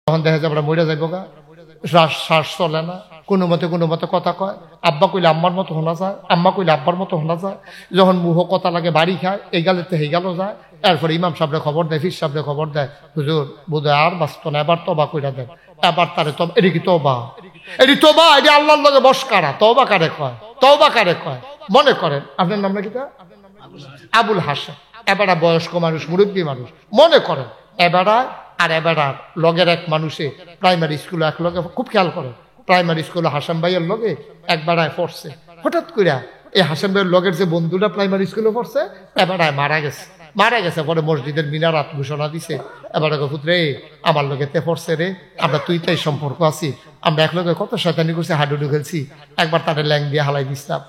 তখন দেখা যায় আমরা মরে যাইব গা, শ্বাস চলে না, কোনো মতে কথা কয়। আব্বা কইলে আম্মার মতো শোনা যায়, আম্মা কইলে আব্বার মতো শোনা যায়। যখন মুহ কথা লাগে বাড়ি খায়, এই গালেতে সেই গালও যায়। এরপরে ইমাম সাহেবরে খবর দেয়, ফির সাহেবরে খবর দেয়, হুজুর বোধহয় আর বাঁচত না, এবার তবা কইরা দেন। এবার তারে এটি কি তবা, এটি তবা, এটি আল্লাহর লগে বস কারা। তবা কারে কয়, তবা কারে কয়? মনে করেন আপনার নাম নাকি আবুল হাসেম, এবারা বয়স্ক মানুষ, মুরব্বী মানুষ, মনে করেন এবারা আর এবারার লগের এক মানুষে প্রাইমারি স্কুলে এক লগে, খুব খেয়াল করেন, প্রাইমারি স্কুলে হাসান ভাইয়ের লগে একবারায় পড়ছে। হঠাৎ করে এই হাসান ভাইয়ের লগের যে বন্ধুটা প্রাইমারি স্কুলে পড়ছে, এবারায় মারা গেছে। পরে মসজিদের মিনারাত ঘোষণা দিছে, এবারে পুত্রে আমার লগে তে পড়ছে রে, আমরা তুই তাই সম্পর্ক আছি, আমরা এক লগে কত শয়তানি করছি, হাডুডু খেলছি, একবার তাদের ল্যাং দিয়ে হালাই দিছিলাম,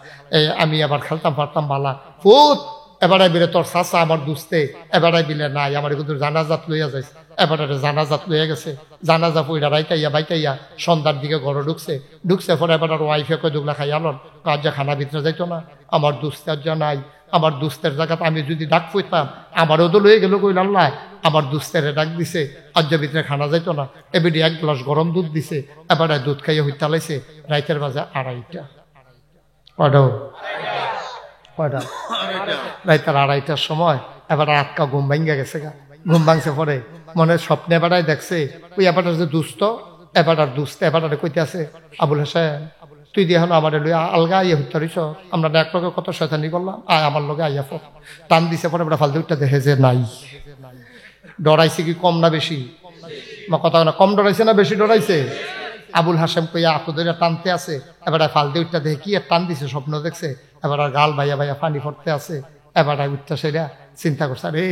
আমি আবার খেলতাম পারতাম বালা ফুত। এবারে বিলে তোর চাচা আমার দুস্তে, এবারে বিলে নাই আমার কিন্তু জানাজাত লইয়া যাইছে। এবারে জানাজাত লইয়া গেছে, জানাজা পইরা বাইতাইয়া সন্ধ্যার দিকে ঘরে ঢুকছে। পরে এবার ওয়াইফে কই দুগলা খাই আলন, কাজ যা খানা ভিতরে যাইতো না, আমার দুস্তের যা নাই, আমার দুস্তের জায়গাতে আমি যদি ডাক পইতাম আমারও তো লয়ে গেল, কইল আল্লাহ আমার দুস্তেরে ডাক দিছে, আজ ভিতরে খানা যাইতো না। এবিডি এক গ্লাস গরম দুধ দিছে, এবারে দুধ খাইয়া হইতে লাইছে। রাইতের বাজে 2:30, কয়টা রাইতের 2:30টার সময় এবার আটকা ঘুম ভাঙ্গা গেছে গা। ঘুম ভাঙছে পরে মনে স্বপ্নে এবারাই দেখছে ওই এবারটার যে দুস্থ, এবারটার দুস্থ এবারটারে কইতে আছে, আবুল হাসান তুই দিয়ে হলো আমার লইয়া আলগা ইয়ে হত্যা রইছ, আমরা এক লগে কত শয়তানি করলাম, আয় আমার লগে আইয়া ফোক। টান দিছে পরে এবার ফালতু উঠটা দেখে যে নাই। ডরাইছে কি কম না বেশি? কথা না, কম ডরাইছে না বেশি ডরাইছে? আবুল হাসেম কইয়া আপনাদের টানতে আছে, এবার ফালতু উঠটা দেখে কি টান দিছে, স্বপ্ন দেখছে, এবার গাল ভাইয়া পানি পড়তে আছে। এবার উঠটা সেটা চিন্তা করছে, আরে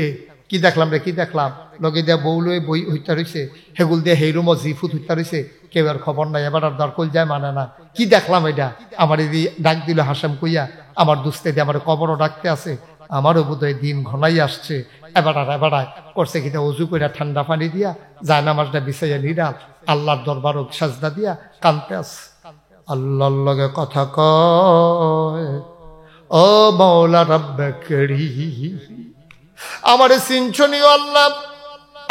কি দেখলাম রে, কি দেখলাম, লগে দিয়া বউ লয়ে বই হইতা রয়েছে, হেগুল দিয়ে হেইরুম জিফুত হইতা রয়েছে, কেউ আর খবর নাই। এবার আর দরকল যায় মানে না, কি দেখলাম এটা, আমার এই ডাক দিল হাসেম কইয়া, আমার দুস্তে দিয়ে আমার কবরও ডাকতে আছে, আমারও বোধহয় দিন ঘনাই আসছে। এবার করছে কিনা অজু কইরা ঠান্ডা পানি দিয়া যায় নামাজটা বিছাইয়া নিরাল আল্লাহর দরবারও সাজদা দিয়া কানতে আছে। আল্লাহর লগে কথা কয়, ও মাওলা রব্বে করিম, আমারে চিনছনি আল্লাহ,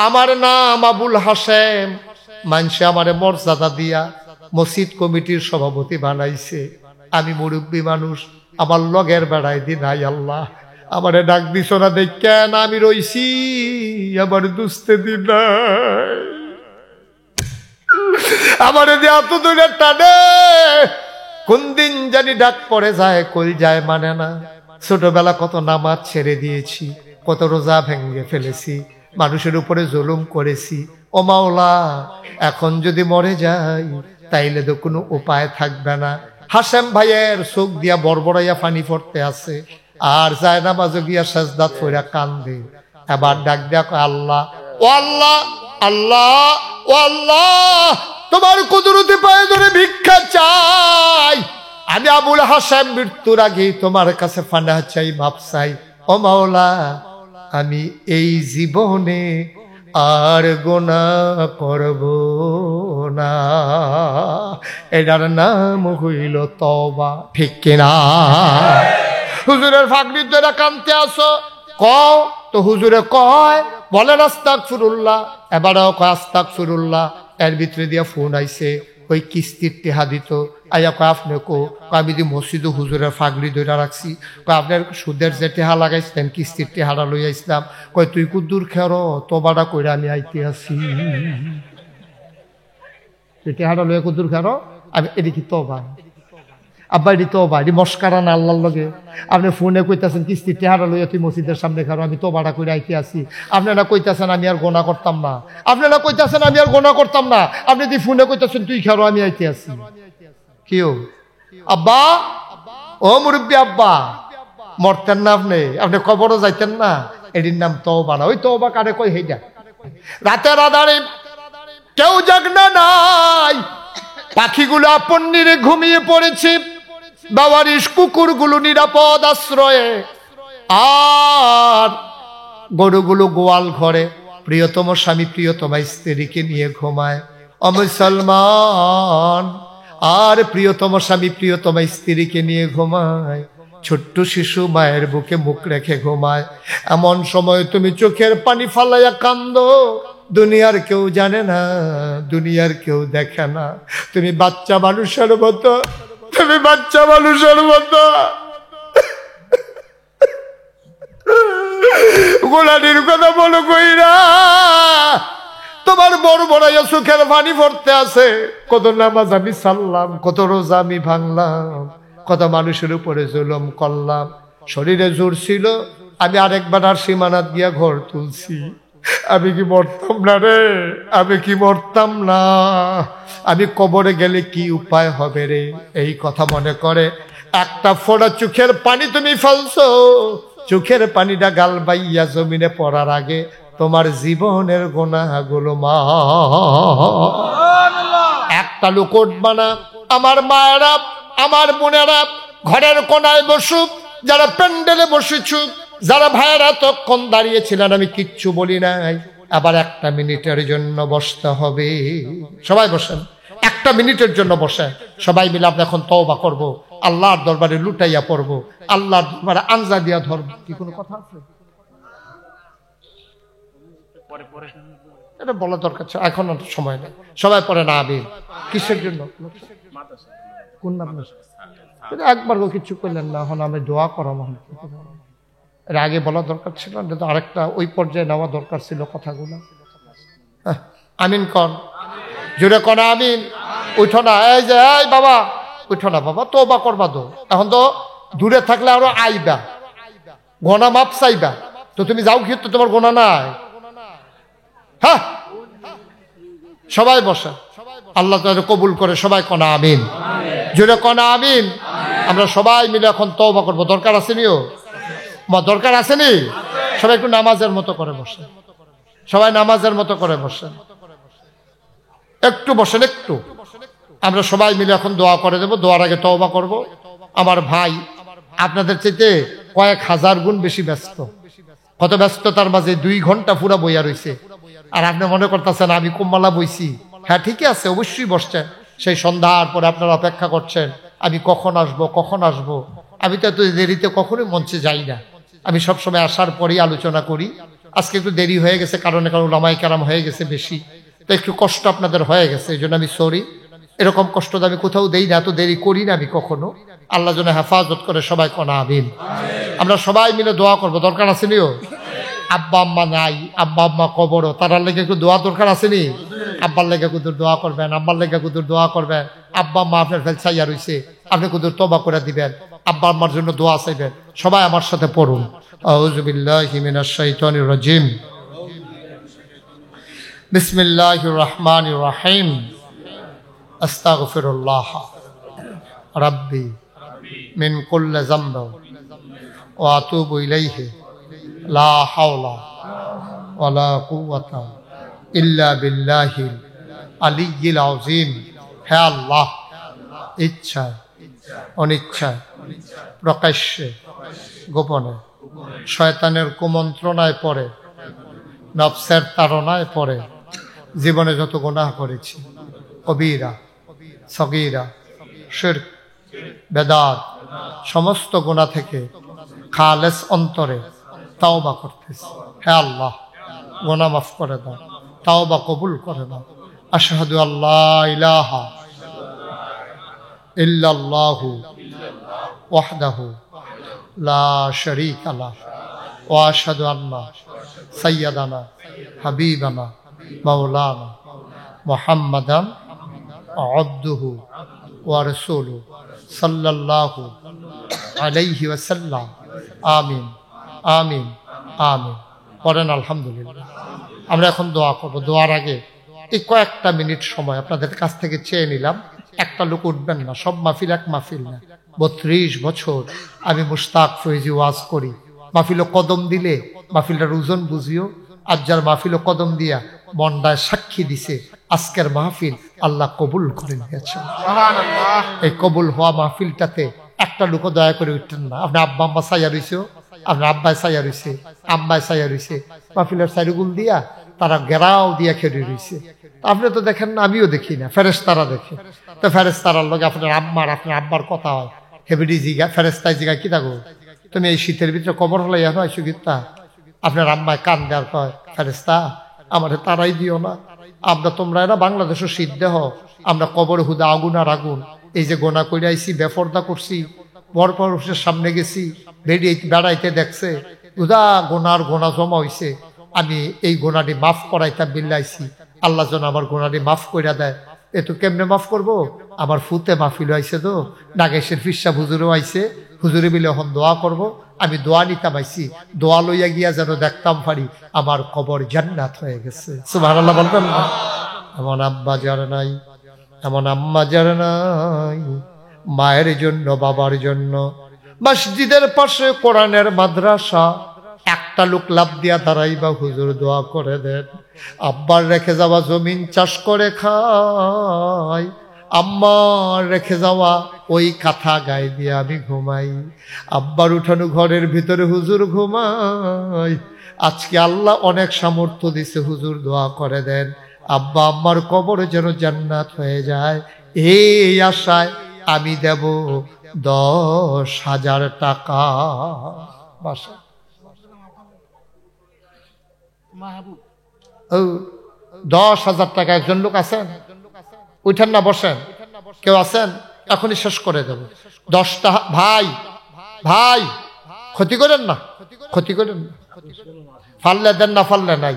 আমার নাম আবুল হাসেম, মানুষে আমারে মর্যাদা দিয়া মসজিদ কমিটির সভাপতি বানাইছে, আমি মুরব্বী মানুষ, আমার লগের বেড়াই দি নাই আল্লাহ, আমারে ডাক দিছ না দেখেন আমি রইছি, আমার দুস্তে দিন নাই, আমারে যে এত দূরে টানে, কোন দিন জানি ডাক পড়ে যায়, কই যায় মানে না। ছোটবেলা কত নামাজ ছেড়ে দিয়েছি, কত রোজা ভেঙে ফেলেছি, মানুষের উপরে জুলুম করেছি, ও মাওলা এখন যদি মরে যাই তাইলে তো কোনো উপায় থাকবে না। হাসেম ভাইয়ের চোখ দিয়া বড়বড়াইয়া পানি পড়তে আছে, আর যায় না বাজো গিয়া সাজদাত পড়া কান্দে। এবার ডাক দিয়া কয়, আল্লাহ ও আল্লাহ, আল্লাহ ও আল্লাহ, তোমার কুদরতি পায়ে ধরে ভিক্ষা চাই, আমি আবুল হাসেম মৃত্যুর আগে তোমার কাছে ফানা চাই, মাপ চাই। ও মাওলা আমি এই জীবনে আর গুনাহ করব না, এটার নাম হইল তওবা, ঠিক কিনা? হুজুরের ফাগড়ির দ্বারা কানতে আসো, কও তো হুজুরে কয়, বলেন আস্তাগফিরুল্লাহ, এবারও কয় আস্তাগফিরুল্লাহ। এর ভিতরে দিয়া ফোন আইছে, ওই কিস্তির টেহা দিত, আইয়া কয় আপনি কো, আমি দি মসজিদে হুজুরের ফাগড়ি ধরে রাখছি, কয় আপনার সুদের যে টেহা লাগাইছিলেন কিস্তির টেহাটা লই আইসলাম, কয় তুই কুদ্দুর খেরো তোবাটা কইরা আমি আইতে আসি, তুই টেহাটা লইয়া কুদ্দুর খেরো, আমি এদিকে তোবা আব্বা, এটি তোবা, এটি মস্কারা না আল্লাহর লগে। আপনি ফোনে কইতাছেন কিস্তির টেহারা লইয়া তুই মসজিদের সামনে খারো, আমি তোবাটা কইরা আইতে আসি, আপনারা কইতাছেন আমি আর গোনা করতাম না, আপনারা কইতাছেন আমি আর গোনা করতাম না, আপনি তুই ফোনে কইতাছেন তুই খারো আমি আইতে আসি। কেউ আব্বা, ও মুরব্বী আব্বা, মরতেন না আপনি, আপনি কবরও যাইতেন না, এটির নাম তওবা না। ওই তওবা কারে কই হেইটা, রাতের আধারে কেউ জাগনা নাই, পাখিগুলো আপন নিরে ঘুমিয়ে পড়েছে, বাবারিশ কুকুরগুলো নিরাপদ আশ্রয়ে, আর গরুগুলো গোয়াল ঘরে প্রিয়তম স্বামী প্রিয়তমা স্ত্রীকে নিয়ে ঘুমায়। ও মুসলমান, আর প্রিয়তম স্বামী প্রিয়তমা স্ত্রীকে নিয়ে ঘুমায়, ছোট্ট শিশু মায়ের বুকে মুখ রেখে ঘুমায়। এমন সময় তুমি চোখের পানি ফালাইয়া কান্দো, দুনিয়ার কেউ জানে না, দুনিয়ার কেউ দেখে না। তুমি বাচ্চা মানুষের মতো, তুমি বাচ্চা মানুষের মতো গোলানির কথা বলো কইরা। তোমার বড় বড় চোখের পানি পড়তে আছে। কত নামাজ আমি সারলাম, কত রোজা আমি ভাঙলাম, কত মানুষের উপরে জুলুম করলাম। শরীরে জোর ছিল, আমি আরেকবার আর সীমানাত গিয়া ঘর তুলছি। আমি কি মরতাম না রে? আমি কি মরতাম না? আমি কবরে গেলে কি উপায় হবে রে? এই কথা মনে করে একটা ফোঁটা চোখের পানি তুমি ফেলছো। চোখের পানিটা গাল বাইয়া জমিনে পড়ার আগে তোমার জীবনের গুনাহগুলো মা। একটা লোক উঠবা না। আমার মায়েরা, আমার বোনেরা ঘরের কোনায় বসুক, যারা প্যান্ডেলে বসেছুক, যারা ভাইয়েরা তখন দাঁড়িয়েছিলেন, আমি কিচ্ছু বলি নাই। আবার একটা মিনিটের জন্য বসতে হবে। সবাই বসেন, একটা মিনিটের জন্য বসেন। সবাই মিলে আমরা এখন তওবা করব, আল্লাহর দরবারে লুটাইয়া পড়ব, আল্লাহর দরবারে আঞ্জা দিয়া ধরব। কি কোনো কথা আছে? এটা বলা দরকার ছিল, এখন আর সময় নেই। সবাই পড়ে না আমিন। কিসের জন্য? কোন একবার কিছু করলেন না, এখন আমি দোয়া করাম। এর আগে বলা দরকার ছিল, আরেকটা ওই পর্যায়ে নেওয়া দরকার ছিল কথাগুলো। আমিন কর, জোরে কর আমিন। উঠো না, এই যে এই বাবা, উঠো না বাবা, তওবা করবা তো। এখন তো দূরে থাকলে আরো আইবা, গোনা মাপ চাইবা। তো তুমি যাও কি, তো তোমার গোনা নাই? হ্যাঁ, সবাই বসে, আল্লাহ তাআলা কবুল করে। সবাই কনা আমিন, জোরে কনা আমিন। আমরা সবাই মিলে এখন তওবা করবো। দরকার আসেনিও? দরকার আসেনি? সবাই একটু নামাজের মতো করে বসে, সবাই নামাজের মতো করে বসেন, একটু বসেন একটু। আমরা সবাই মিলে এখন দোয়া করে দেবো। দোয়ার আগে তওবা করব। আমার ভাই আপনাদের চাইতে কয়েক হাজার গুণ বেশি ব্যস্ত। কত ব্যস্ততার মাঝে 2 ঘন্টা পুরা বইয়া রয়েছে। আর আপনি মনে করতেছেন আমি কুম্বালা বইছি। হ্যাঁ ঠিকই আছে, অবশ্যই বসছেন। সেই সন্ধ্যার পরে আপনারা অপেক্ষা করছেন, আমি কখন আসব, কখন আসব। আমি তো এত দেরিতে কখনোই মঞ্চে যাই না। আমি সবসময় আসার পরেই আলোচনা করি। আজকে একটু দেরি হয়ে গেছে, কারণ উলামায়ে কেরাম হয়ে গেছে বেশি, তো একটু কষ্ট আপনাদের হয়ে গেছে, এই জন্য আমি সরি। এরকম কষ্ট তো আমি কোথাও দেই না, এত দেরি করি না আমি কখনো। আল্লাহ যেন হেফাজত করে। সবাই কনা আমিন। আমরা সবাই মিলে দোয়া করবো। দরকার আসেনিও? আব্বা আম্মা নাই, আব্বা আম্মা কবরও, তারার লেগে একটু দোয়া দরকার আসেনি? আব্বার লেগে কুদুর দোয়া করবেন, আব্বার লেগে কুদুর দোয়া করবেন। আব্বা আম্মা আপনার ফেল চাইয়া রয়েছে, আপনি কুদুর তওবা করে দিবেন, আব্বা আম্মার জন্য দোয়া চাইবেন। সবাই আমার সাথে পড়ুন। আউযু বিল্লাহি মিনাশ শাইতানির রাজিম। বিসমিল্লাহির রহমানির রহিম। আস্তাগফিরুল্লাহ রাব্বি মিন কুল্লি যামব ওয়া আতুবু ইলাইহি লা হাওলা ওয়ালা কুওয়াতা ইল্লা বিল্লাহিল আলিয়্যিল আযীম। হে আল্লাহ, ইচ্ছা অনিচ্ছা, প্রকাশ্যে গোপনে, শয়তানের কুমন্ত্রণায় পড়ে, নফসের তাড়নায় পড়ে জীবনে যত গুনাহ করেছি, কবিরা সগীরা, শিরক, বেদাত, সমস্ত গুনাহ থেকে খালেস অন্তরে তাওবা করতেছি। হে আল্লাহ, গুনাহ মাফ করে দাও, তাওবা কবুল করে দাও। আশহাদু আল্লা ইলাহা ইল্লাল্লাহু ওয়াহদাহু লা শারীকা লাহু ওয়া আশহাদু আন্না সাইয়্যিদানা হাবিবানা মাওলানা মুহাম্মাদান আবদুহু ওয়া রাসূলুহু সাল্লাল্লাহু আলাইহি ওয়াসাল্লাম। আমিন আমিন আমিন। পড়েন আলহামদুলিল্লাহ। আমরা এখন দোয়া করব। দোয়ার আগে এই কয়েকটা মিনিট সময় আপনাদের কাছ থেকে চেয়ে নিলাম। একটা লোক উঠবেন না, সব মাহফিল এক মাহফিল না। 32 বছর আমি মুশতাক ফৈজি ওয়াজ করি। মাহফিল কদম দিলে মাহফিলটার ওজন বুঝিও। আজ যার মাহফিল কদম দিয়া মন্ডায় সাক্ষী দিছে, আজকের মাহফিল আল্লাহ কবুল করে নিয়েছেন। এই কবুল হওয়া মাহফিলটাতে একটা লোক দয়া করে উঠতেন না। আপনার আব্বা আম্মা সাইয়া রইছে, আপনার আব্বায় সাইয়া রইছে, আম্মায় সাইয়া রইছে, মাহফিলের সাইরুগুল দিয়া তারা গেরাও দিয়া খেলে রইছে। আপনি তো দেখেন না, আমিও দেখি না, ফেরেশতারা দেখে। তো ফেরেশতারার লগে আপনার আব্বার কথা হয়। হেবিডি জিগা ফেরেশতায় জিগা কি থাকো, তুমি এই শীতের ভিতরে কবর হলাইয়া নয় সুগীতা? আপনার আম্মায় কান দেওয়ার কয়, ফেরেশতা আমারে তারাই দিও না। আমরা তোমরা এরা বাংলাদেশও সিদ্ধ হ, আমরা কবর হুদা আগুন আর আগুন। এই যে গোনা করে আইসি, বেফর্দা করছি, বরপরের সামনে গেছি, বেড়াইতে দেখছে হুদা গোনার গোনা জমা হইছে, আমি এই গোনাটি মাফ করাইতাম বিল্লাইছি, আল্লাহ যেন আমার গোনাটি মাফ কইরা দেয়। এ তো কেমনে মাফ করবো? আমার ফুতে মাহফিল আইছে, তো নাগেশের ফিরসা হুজুরও আইছে, হুজুরে মিলে এখন দোয়া করব। আমি দোয়া নিতাম আইছি, দোয়া লইয়া গিয়া যেন দেখতাম পারি আমার কবর জান্নাত হয়ে গেছে। সুবহানাল্লাহ বলবেন না? এমন আব্বা যার নাই, এমন আম্মা যার নাই, মায়ের জন্য বাবার জন্য মসজিদের পাশে কোরআনের মাদ্রাসা, একটা লোক লাভ দিয়া দাঁড়াইবা, হুজুর দোয়া করে দেন। আব্বার রেখে যাওয়া জমিন চাষ করে খায়, আম্মার রেখে যাওয়া ওই কাঁথা গায়ে দিয়ে আমি ঘুমাই, আব্বার উঠানো ঘরের ভিতরে হুজুর ঘুমাই। আজকে আল্লাহ অনেক সামর্থ্য দিছে, হুজুর দোয়া করে দেন আব্বা আম্মার কবর যেন জান্নাত হয়ে যায়। এই আশায় আমি দেব 10,000 টাকা। বাসা 10,000 টাকা। একজন লোক আছেন? উঠেন না, বসেন। কেউ আছেন? এখনই শেষ করে দেব। 10টা ভাই, ভাই ক্ষতি করেন না, ক্ষতি করেন না, ফাললে দেন, না ফাললে নাই।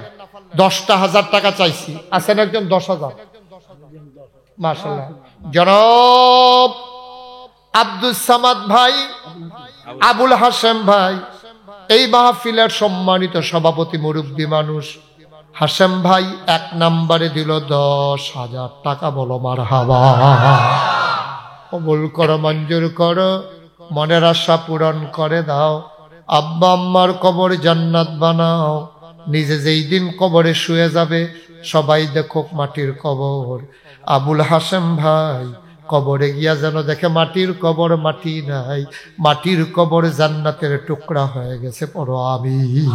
10,000 টাকা চাইছি। আছেন একজন? 10,000। মাশাআল্লাহ। জনাব আব্দুল সামাদ ভাই, আবুল হাসেম ভাই, এই মাহফিলের সম্মানিত সভাপতি, মুরব্বী মানুষ। হাসেম ভাই 1 নম্বরে দিল 10,000 টাকা। বলো মারহাবা। কবুল করো, মঞ্জুর করো, মনের আশা পূরণ করে দাও। আব্বা আম্মার কবর জান্নাত বানাও। নিজে যেই দিন কবরে শুয়ে যাবে সবাই দেখো মাটির কবর। আবুল হাসেম ভাই কবরে গিয়া যেন দেখে মাটির কবর, মাটি নাই, মাটির কবর জান্নাতের টুকরা হয়ে গেছে। পড়ো আমিন।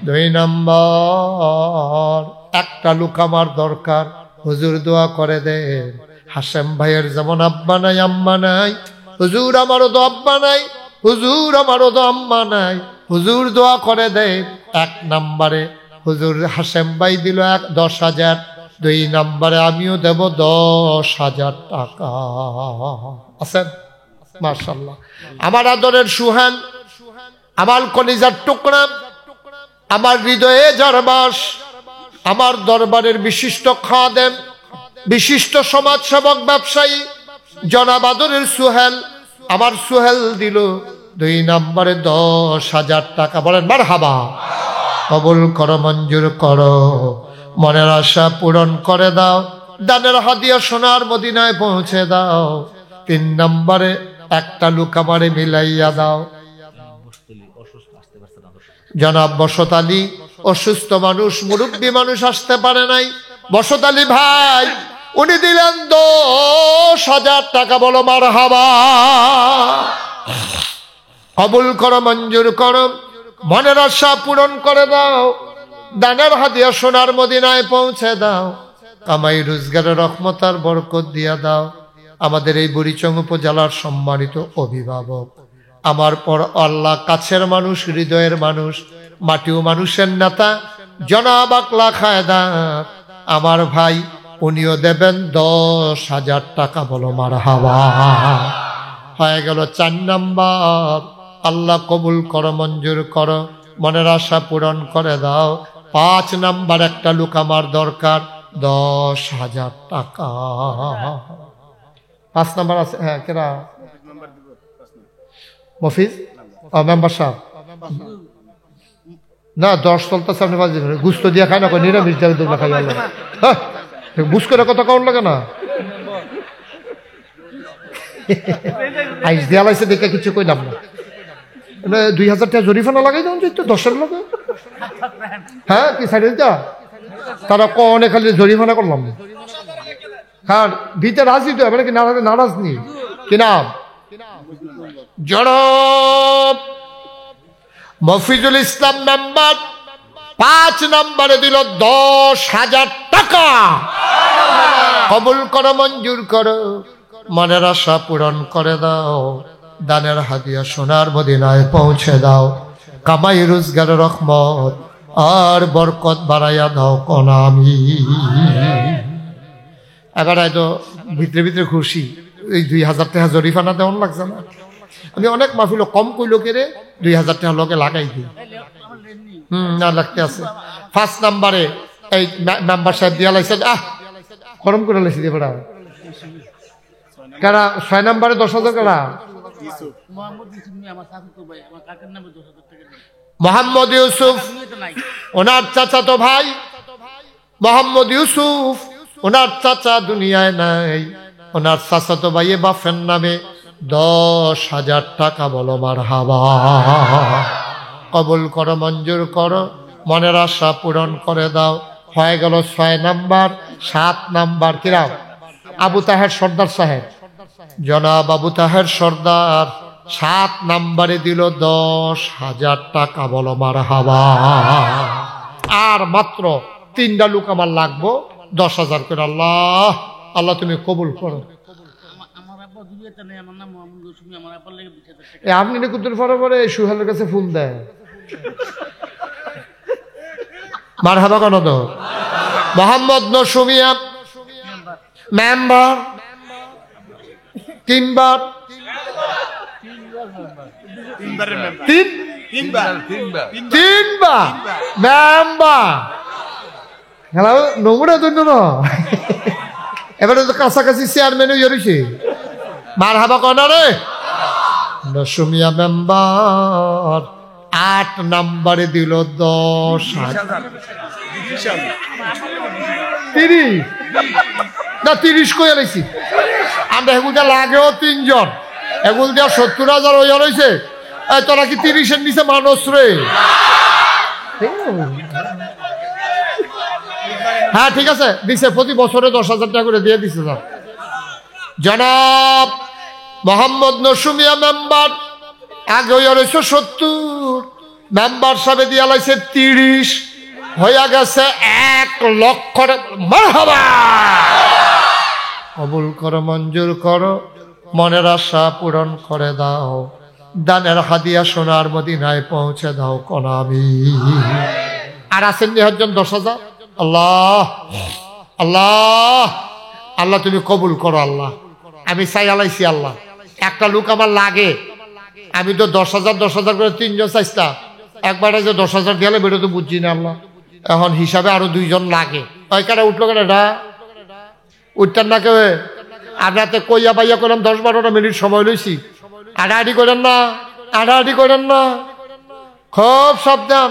2 নম্বর, একটা লোক আমার দরকার, হুজুর দোয়া করে দেন। হাসেম ভাইয়ের যেমন আব্বা নাই আম্মা নাই, হুজুর আমারও তো আব্বা নাই, হুজুর আমারও তো আম্মা নাই, হুজুর দোয়া করে দেন। 1 নম্বরে হুজুর হাসেম ভাই দিল 10,000। 2 নম্বরে আমিও দেব 10,000 টাকা। আছেন? মাশাআল্লাহ। আমার আদরের সুহান, আমার কলিজার টুকরা, আমার হৃদয়ে যার বাস, আমার দরবারের বিশিষ্ট খাদেম, বিশিষ্ট সমাজসেবক, ব্যবসায়ী জনাব আদরের সুহেল, আমার সুহেল দিল 2 নম্বরে 10,000 টাকা। বলেন মারহাবা। কবুল করো, মঞ্জুর করো, মনের আশা পূরণ করে দাও। দানের হাদিয়া সোনার মদিনায় পৌঁছে দাও। 3 নম্বরে একটা লোক আমারে মিলাইয়া দাও। জনাব বসত আলী, অসুস্থ মানুষ, মুরব্বী মানুষ, আসতে পারে নাই। বসত আলী ভাই উনি দিলেন 10,000 টাকা। বলো মারহাবা। কবুল করো, মঞ্জুর করো, মনের আশা পূরণ করে দাও। দানের হাদিয়া সোনার মদিনায় পৌঁছে দাও। কামাই রোজগারের রহমতার বরকত দিয়া দাও। আমাদের এই বুড়িচং উপজেলার সম্মানিত অভিভাবক, আমার পর আল্লাহ কাছের মানুষ, হৃদয়ের মানুষ, মাটিও মানুষের নেতা জনাব আকলা খায়দার, আমার ভাই, উনিও দেবেন 10,000 টাকা। বলো মারহাবা। হয়ে গেল 4 নম্বর। আল্লাহ কবুল করো, মঞ্জুর করো, মনের আশা পূরণ করে দাও। 5 নম্বর একটা লোক আমার দরকার, 10,000 টাকা। 5 নম্বর আছে? হ্যাঁ, কেরা? মফিজ মেম্বার সাহেব না, 10 চলতেছে। আপনি গুস্ত দিয়ে খায় না, নিরামিষ দিয়ে খাই। হ্যাঁ, বুঝ করে কথা কর লাগে না। আইস দেওয়া লাগছে দেখে কিছু কইলাম না। 2,000 টাকা জরিফানা লাগাই দেন 10-এর লোক। হ্যাঁ, কি সাইড তারা কনে খালি জরিমানা করলাম। হ্যাঁ, দিতে রাজি তো, এবারে কি নারাজ নি? কি নাম? জনাব মফিজুল ইসলাম মেম্বার 5 নম্বরে দিল 10,000 টাকা। কবুল করো, মঞ্জুর করো, মনের আশা পূরণ করে দাও। দানের হাদিয়া সোনার মদিনায় পৌঁছে দাও। কামাই রোজগারের রহমত আর বরকত বাড়াইয়া দাও কনা আমি। এবার হয়তো ভিতরে ভিতরে খুশি, এই 2000 টাকা জরিফানা দেওয়ান লাগছে না। আমি অনেক মাহফিল কম কইল কেড়ে 2000 টাকা লগে লাগাই দিই। না লাগতে আছে। 1 নাম্বারে এই মেম্বার সাহেব দিয়া লাইছে, গরম করে লাইছে দিয়ে বেড়া কারা। 6 নাম্বারে 10,000 কারা, মোহাম্মদ ইউসুফ ওনার চাচাতো ভাই মোহাম্মদ ইউসুফ, ওনার চাচা দুনিয়ায় নাই, ওনার চাচাতো ভাইয়ে বাফের নামে 10,000 টাকা। বলো মারহাবা। কবুল করো, মঞ্জুর করো, মনের আশা পূরণ করে দাও। হয়ে গেল 6 নাম্বার। 7 নাম্বার কিরা? আবু তাহের সর্দার সাহেব, জনাব আবু তাহের সর্দার 7 নাম্বারে দিল 10,000 টাকা। বলো মারহাবা। আর মাত্র 3টা লোক আমার লাগবো 10,000 করে। আল্লাহ আল্লাহ তুমি কবুল করো। আপনি কুতুর পরে পরে সুহেলের কাছে ফোন দেয় মারহাবা কেন তো? মোহাম্মদ নসুমিয়া মেম্বার 3 বার, 3 বার মেম্বার। হ্যালো নমুনা জন্য না, এবারে তো কাছাকাছি চেয়ারম্যানও ইয়েছে। মারহাবা কেন রে? নসুমিয়া মেম্বার 8 নাম্বারে দিল 10,000। 30 না 30 কইয়া লাইছি আমরা। এগুলটা লাগেও 3 জন, এগুল দেওয়া 70,000 হইয়া রয়েছে। তোরা কি 30-এর নিচে মানুষ রে? হ্যাঁ ঠিক আছে, দিছে প্রতি বছরে 10,000 টাকা করে দিয়ে দিছে। জনাব মোহাম্মদ নসুমিয়া মেম্বার আগে হইয়া রয়েছে 70, মেম্বার সাহেব দিয়া লাইছে 30, হইয়া গেছে 1 লক্ষ। মারহাবা। কবুল করো, মঞ্জুর করো, মনের আশা পূরণ করে দাও। দানের হাদিয়া সোনার মদিনায় পৌঁছে দাও কোনা আমি। আর আছেন 10,000। আল্লাহ আল্লাহ আল্লাহ তুমি কবুল করো। আল্লাহ আমি চাই আলাইছি। আল্লাহ একটা লোক আমার লাগে, আমি তো 10,000 করে 3 জন চাইছিলাম। একবারে যে 10,000 গেলে বেরো তো বুঝছি না। আল্লাহ এখন হিসাবে আরো 2 জন লাগে। ওই কাটা উঠলো কেন? এটা উঠতেন না কেউ? আপনাতে কইয়া পাইয়া করলাম 10-12টা মিনিট সময় লইছি। আড়াআড়ি করেন না, আড়াআড়ি করেন না, খুব সাবধান।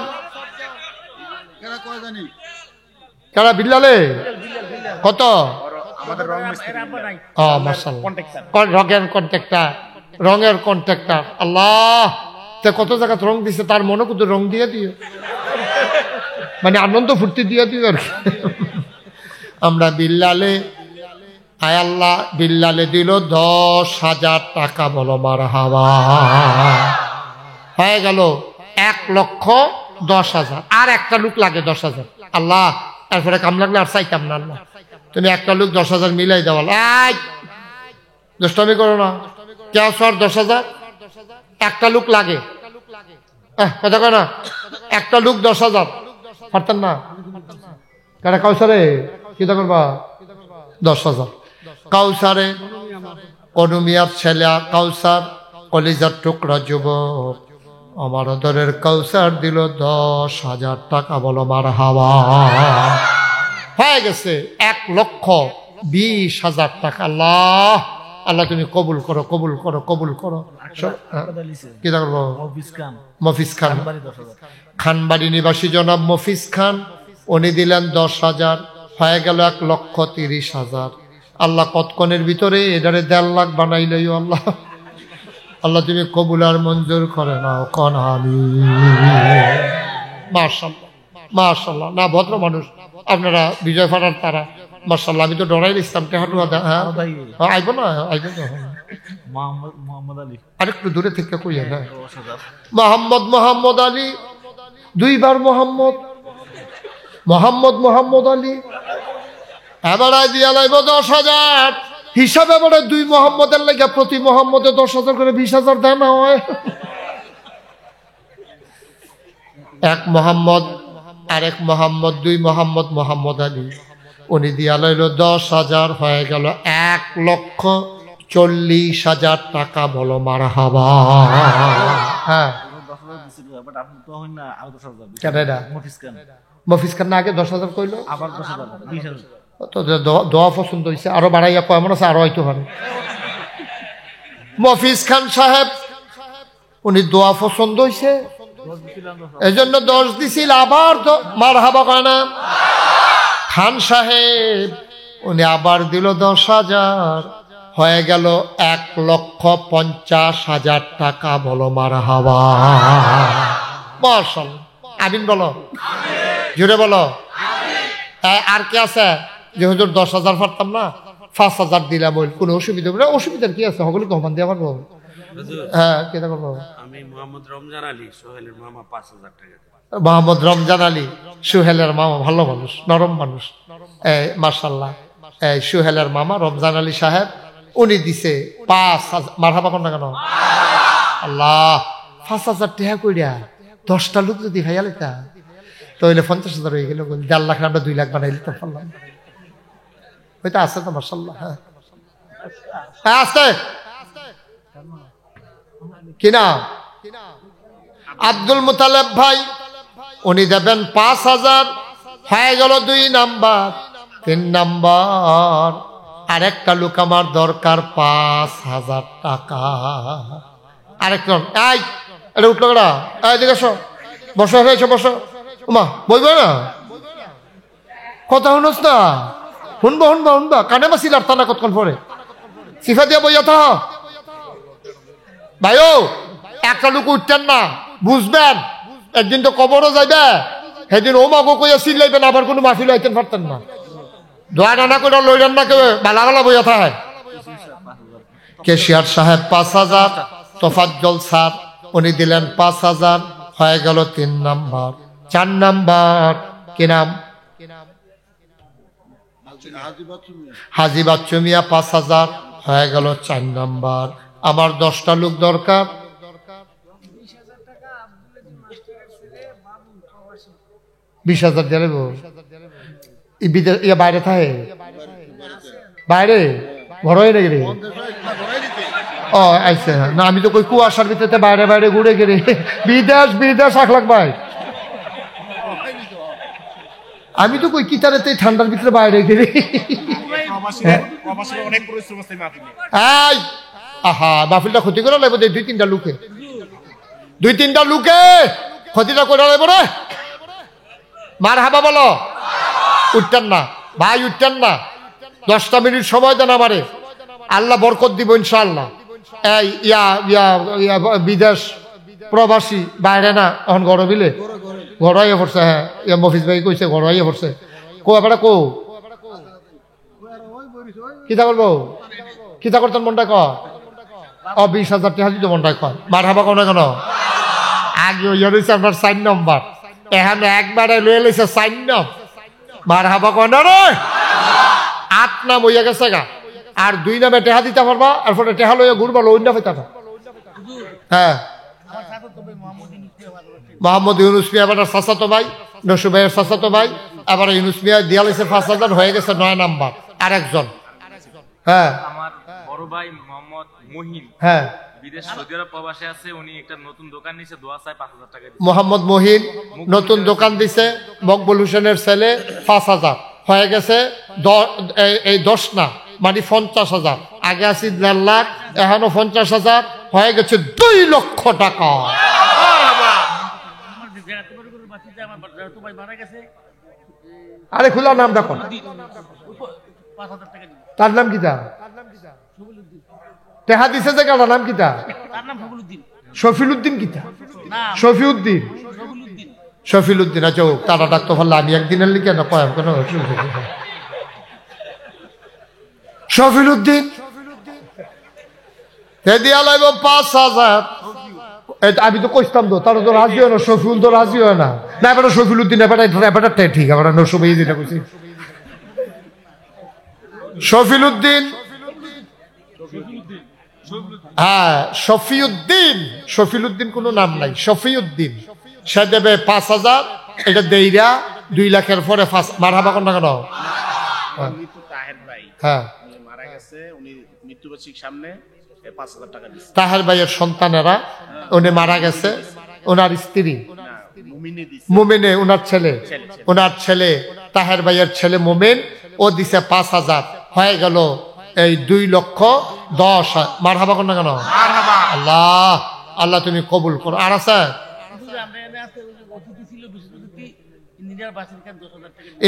কারা? বিল্লালে কত? রঙের কন্ট্রাক্টর, রঙের কন্ট্রাক্টর। আল্লাহ কত জায়গা রং দিছে, তার মনে কিন্তু রং দিয়ে দিও, মানে আনন্দ ফুর্তি দিয়ে দিও আর কি। আমরা বিল্লালে, আয় আল্লাহ বিল্লালে দিল 10,000 টাকা। বলো মারহাবা। হয়ে গেল 1,10,000। আর একটা লোক লাগে 10,000। আল্লাহ তারপরে কাম লাগলে আর চাইতাম না। আল্লাহ তুমি একটা লোক 10,000 মিলাই দেওয়াল। দুষ্টামি করো না, কে সর 10,000? একটা লোক লাগে, কথা কয় না? একটা লোক 10,000 পারতেন না? কারা? কাউসারে কিতা করবা? 10,000। কাউসারে অনুমিয়ার ছেলে কাউসার, কলিজার টুকরা যুবক, আমার দরের কাউসার দিল 10,000 টাকা। বলো মারহাবা। হয়ে গেছে 1,20,000 টাকা। আল্লাহ আল্লাহ তুমি কবুল করো, কবুল করো, কবুল করো। কি করবো? মফিজ খান, খানবাড়ি নিবাসী জনাব মফিজ খান, উনি দিলেন 10,000। হয়ে গেল 1,30,000। আল্লাহ কতক্ষণের ভিতরে এটারে 1.5 লাখ বানাইল। আল্লাহ আল্লাহ তুমি কবুল আর মঞ্জুর করে নাও কোন আমি। মাশাআল্লাহ মাশাআল্লাহ। না ভদ্র মানুষ আপনারা, বিজয় ফারার তারা। মাশাআল্লাহ আমি তো ডরাই ইসলাম। হ্যাঁ আইব না, আইব না। মোহাম্মদ আলী আরেকটু দূরে থেকে কইয়া। হ্যাঁ মোহাম্মদ আলী 2 বার মোহাম্মদ আলী। এবার দিয়া লাইব 10,000 হিসাবে। এবারে 2 মোহাম্মদের লেগে প্রতি মোহাম্মদে 10,000 করে 20,000 দেয় না হয়। 1 মোহাম্মদ আরেক মোহাম্মদ, 2 মোহাম্মদ, মোহাম্মদ আলী, উনি দিয়া লইল 10,000, হয়ে গেল 1,40,000 টাকা। বলো মারহাবা। হ্যাঁ, মফিজ খান না আগে 10,000 কইলো, আবার 20,000 তো দোয়া পছন্দ হয়েছে, আরো বাড়াইয়া কয় মনে আছে, আরো হয়তো হবে। মফিজ খান সাহেব উনি দোয়া পছন্দ হয়েছে, এই জন্য 10 দিছিল, আবার মারহাবা কয় না। খান সাহেব উনি আবার দিল 10,000, হয়ে গেল 1,50,000 টাকা। বলো মারহাবা। মাশাআল্লাহ, আমিন বলো, জুড়ে বলো। আর কে আছে যে হুজুর 10,000 পারতাম না, 5,000 দিলাম, বল কোনো অসুবিধা হবে না? অসুবিধার কি আছে, সকলে কমান দেওয়া পারবো। হ্যাঁ, কেটা করবো? আমি মোহাম্মদ রমজান আলী, সোহেলের মামা, 5,000 টাকা। মোহাম্মদ রমজান আলী, সোহেলের মামা, ভালো মানুষ, নরম মানুষ, মাশাআল্লাহ। সোহেলের মামা রমজান আলী সাহেব উনি দিছে 5,000। মারহাবা কোন না কেন? আল্লাহ, 5,000 টাকা কইরা 10টা লোক যদি ভাইয়া লেতা তাহলে 50,000 হয়ে গেল। 1.5 লাখ, আমরা 2 লাখ বানাইলে তো পারলাম। ওইটা আছে তো, মাশাআল্লাহ। হ্যাঁ, আছে কিনা? আব্দুল মুতালেব ভাই উনি দেবেন 5,000, হয়ে গেল 2 নাম্বার। 3 নাম্বার আরেকটা লোক আমার দরকার, 5,000 টাকা। আরেকজন, এই এটা উঠলো কেডা? এদিকে এসো, বসো, হয়েছে বসো। মা বলবো না, কথা শুনোস না? শুনবো শুনবো শুনবো, কানে মাসিল আর তানা কতক্ষণ পরে সিফা দিয়া বইয়া থাক। ভাইও, একটা লোক উঠতেন না, বুঝবেন একদিন তো কবরও যাইবে, সেদিন ও মাগো কইয়া চিল্লাইবেন, আবার কোনো মাহফিল আইতেন পারতেন না। দোয়া নানা করে লইলেন না, কেউ বালা বালা বইয়া থাকে। কেশিয়ার সাহেব 5,000, তোফাজ্জল স্যার উনি দিলেন 5,000, হয়ে গেল 3 নাম্বার। 4 নাম্বার কি নাম? হাজি বাচ্চু মিয়া, 5,000, হয়ে গেল 4 নাম্বার। আমার 10টা লোক দরকার। 20,000 দিয়ে দেবো। বাইরে থাকে, বাইরে ঘর হয়ে রে। ও আইসে না, আমি তো কই কুয়াশার ভিতরে বাইরে বাইরে ঘুরে গেলে বিদেশ বিদেশ 1 লাখ ভাই। আমি তো কই কিতারেতে ঠান্ডার ভিতরে বাইরে গেলে। আহা, মাহফিলটা ক্ষতি করে লাগবে 2-3টা লোকে, 2-3টা লোকে ক্ষতিটা করে লাগবে রে। মারহাবা বলো। উঠতেন না ভাই, উঠতেন না। 10টা মিনিট সময় দেন আমারে, আল্লাহ বরকত দিব ইনশাআল্লাহ। এই বিদেশ প্রবাসী বাইরে না, এখন ঘর বিলে ঘর হইয়া পড়ছে। হ্যাঁ, মফিজ ভাই কইছে ঘর হইয়া পড়ছে। কো এবারে কো কিতা করবো, কিতা করতেন মনটা ক? 20,000 টাকা দিত মনটা কয়। মারহাবা কোন কেন? আগে হইয়া রয়েছে আপনার 4 নম্বর, এখানে একবারে লয়ে লইছে 4 নম্বর। মারহাবা কোন রে? 8 নাম হইয়া গেছে গা। আর 2 নামে টেহা দিতে পারবা, এরপরে টেহা লইয়া ঘুরবা, লইন না পাইতা। হ্যাঁ, মোহাম্মদ ইউনুস মিয়া এবার চাচাতো ভাই, নসু ভাইয়ের চাচাতো ভাই। এবার ইউনুস মিয়া দিয়া লইছে 5,000, হয়ে গেছে 9 নাম্বার। আরেকজন, হ্যাঁ, আমার বড় ভাই মোহাম্মদ মহিন, হ্যাঁ, বিদেশ সৌদি আরব প্রবাসে আছে। উনি একটা নতুন দোকান নিছে, দোয়া চাই 5,000 টাকা দিছে। মোহাম্মদ মহিন নতুন দোকান দিছে, মকবুল হোসেনের ছেলে, 5,000, হয়ে গেছে 10 না, মানে 50,000। আগে আছি 1.5 লাখ, এখনো 50,000, হয়ে গেছে 2 লক্ষ টাকা। আরে খোলা নাম দেখো, তার নাম কিতা? টেহা দিছে যে কাটার নাম কিতা? শফিলউদ্দিন। কিতা শফিউদ্দিন? শফিলউদ্দিন। আচ্ছা, তারা ডাক্তার ফেললে আমি একদিনের লিখে না কয় কেন? শফিলউদ্দিন দিয়া লাগবে 5,000। আমি তো কইতাম তো, তারা তো রাজি হয় না, শফিউল তো রাজি হয় না। না, এবার শফিলউদ্দিন এবারটা ঠিক, আবার নসবই যেটা কইছি শফিলউদ্দিন। হ্যাঁ, শফিউদ্দিন। শফিলউদ্দিন কোনো নাম নাই, শফিউদ্দিন। সে দেবে 5,000, এটা দেইরা 2 লাখের পরে মারহাবা কোন না কেন? মৃত্যু তাহের ভাই হ্যাঁ, উনি মারা গেছে, উনি মৃত্যুবার্ষিকীর সামনে 5,000 টাকা দিচ্ছে। তাহের ভাইয়ের সন্তানেরা, উনি মারা গেছে, ওনার স্ত্রী না, মুমিনে দিচ্ছে। মুমিনে, ওনার ছেলে তাহের ভাইয়ের ছেলে মুমিন, ও দিছে 5,000, হয়ে গেল এই 2,10,000। মারহাবা কোন না কেন? আল্লাহ আল্লাহ তুমি কবুল করো। আর আছে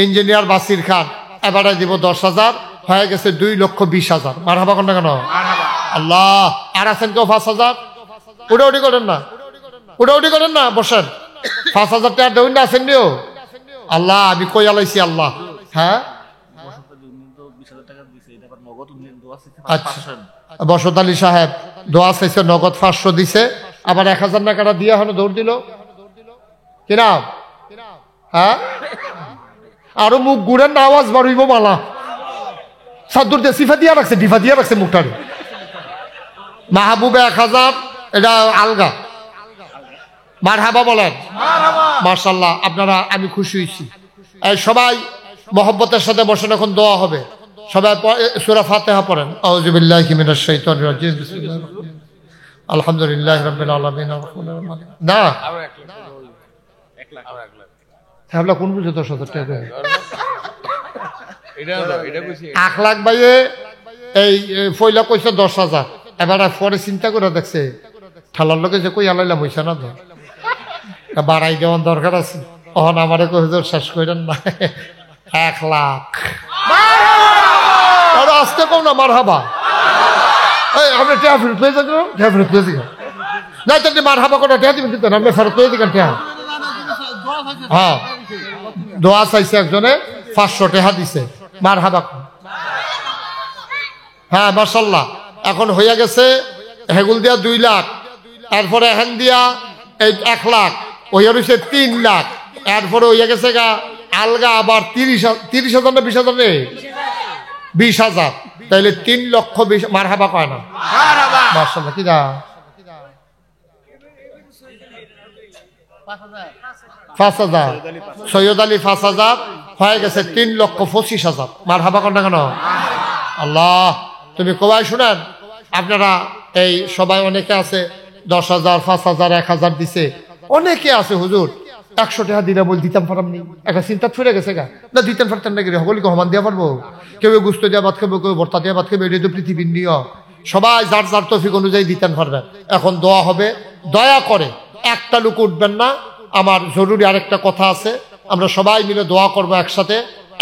ইঞ্জিনিয়ার বাসির খান, এবারে দিব 10,000, হয়ে গেছে 2,20,000। মারহাবা কোন না কেন? আল্লাহ। আর আছেন কেউ 5,000? উড়াউড়ি করেন না, উড়াউড়ি করেন না, বসেন। 5,000 টাকা দেউন না, আছেন নিও? আল্লাহ আমি কই আলাইছি আল্লাহ। হ্যাঁ আচ্ছা, বসত আলী সাহেব দোয়া চাইছে, নগদ 500 দিছে, আবার 1,000 টাকাটা দিয়ে হলো দৌড় দিল। কিনা? হ্যাঁ, আরো মুখ গুড়ের না, আওয়াজ বাড়িব মালা। সাদ্দুর দিয়ে সিফা দিয়া রাখছে, ডিফা দিয়া রাখছে মুখটারে। মাহবুবে 1,000, এটা আলগা। মারহাবা বলেন। মাশাআল্লাহ, আপনারা, আমি খুশি হয়েছি। এই সবাই মহব্বতের সাথে বসেন, এখন দোয়া হবে। সবাই সূরা ফাতিহা পড়েন। আউযু বিল্লাহি মিনাশ শাইতানির রাজিম, বিসমিল্লাহির রহমানির রহিম, আলহামদুলিল্লাহি রাব্বিল আলামিন, আর-রাহমানির রহিম। না তাহলে কোন বুঝে 10,000 টাকা? 1 লাখ ভাইয়ে এই ফয়লা কইছে 10,000, এবার পরে চিন্তা করে দেখছে ঠালার লোকে যে কই আলাইলাম হইছে না, তো বাড়াই দেওয়ার দরকার আছে। তখন আমারে কই হুজুর শেষ করেন না, 1 লাখ। আর আজকে কম না মারহাবা। এই আপনি টিয়া ফেরত পেয়ে যাবেন, টিয়া ফেরত পেয়ে যাবেন না, তো মারহাবা করে টিয়া দিবেন, কিন্তু আপনি ফেরত পেয়ে দিবেন টিয়া। হ্যাঁ, দোয়া চাইছে একজনে, 500 টাকা দিছে। মারহাবা। হ্যাঁ মাশাআল্লাহ, এখন হইয়া গেছে হেগুল দিয়া 2 লাখ, এরপরে এখান দিয়া এই 1 লাখ, হইয়া রয়েছে 3 লাখ, এরপরে হইয়া গেছে গা আলগা আবার 30,000 না 20,000 নেই, 20,000, তাইলে 3,20,000। মারহাবা কয় না? মাশাআল্লাহ। কি দা 5,000, সৈয়দ আলী 5,000, হয়ে গেছে 3,25,000। মারহাবা কোন না কেন? আল্লাহ তুমি কবাই শুনেন। আপনারা এই সবাই অনেকে আছে 10,000, 5,000, 1,000 দিছে। অনেকে আছে হুজুর 100 টাকা দিলে বল দিতাম পারামনি, একটা চিন্তা ছুড়ে গেছে গা, না দিতেন পারতেন নাকি? সকলকে সমান দিয়া পারবো? কেউ গুস্ত দিয়া ভাত খাবো, কেউ ভর্তা দিয়া ভাত খাবো, এটা তো পৃথিবীর নিয়ম। সবাই যার যার তৌফিক অনুযায়ী দিতেন পারবেন। এখন দোয়া হবে, দয়া করে একটা লোক উঠবেন না। আমার জরুরি আরেকটা কথা আছে, আমরা সবাই মিলে দোয়া করব একসাথে।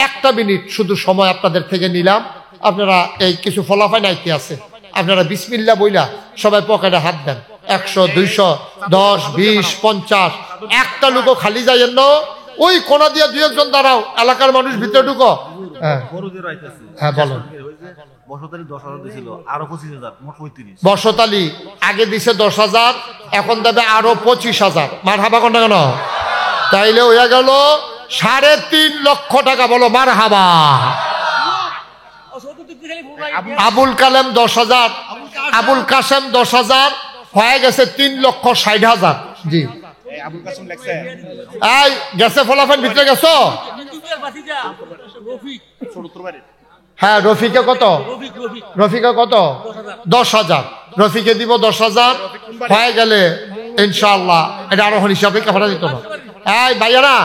1 মিনিট শুধু সময় আপনাদের থেকে নিলাম। আপনারা এই কিছু ফলাফল নাইতে আছে, আপনারা বিসমিল্লাহ বইলা সবাই পকেটে হাত দেন। 100, 200, 10, 20, 50, একটা লোকও খালি যাইয়েন না। ওই কোনা দিয়ে 2-1 দাঁড়াও, এলাকার মানুষ ভিতরে ঢুকো। হ্যাঁ বলো। বসত আলী আগে দিছে 10,000, এখন দেবে আরো 25,000। মারহাবা কোন না কেন? তাইলে হইয়া গেল 3.5 লক্ষ টাকা। বলো মারহাবা। আবুল কালেম 10,000, আবুল কাসেম 10,000, হয়ে গেছে 3,60,000। জি এই গেছে ফলাফল ভিতরে গেছো? হ্যাঁ রফিকে কত? রফিকে কত? 10,000। রফিকে দিব 10,000, হয়ে গেলে ইনশাআল্লাহ এটা আরো হিসাবে কাফারা দিত না। এই ভাইয়ারা,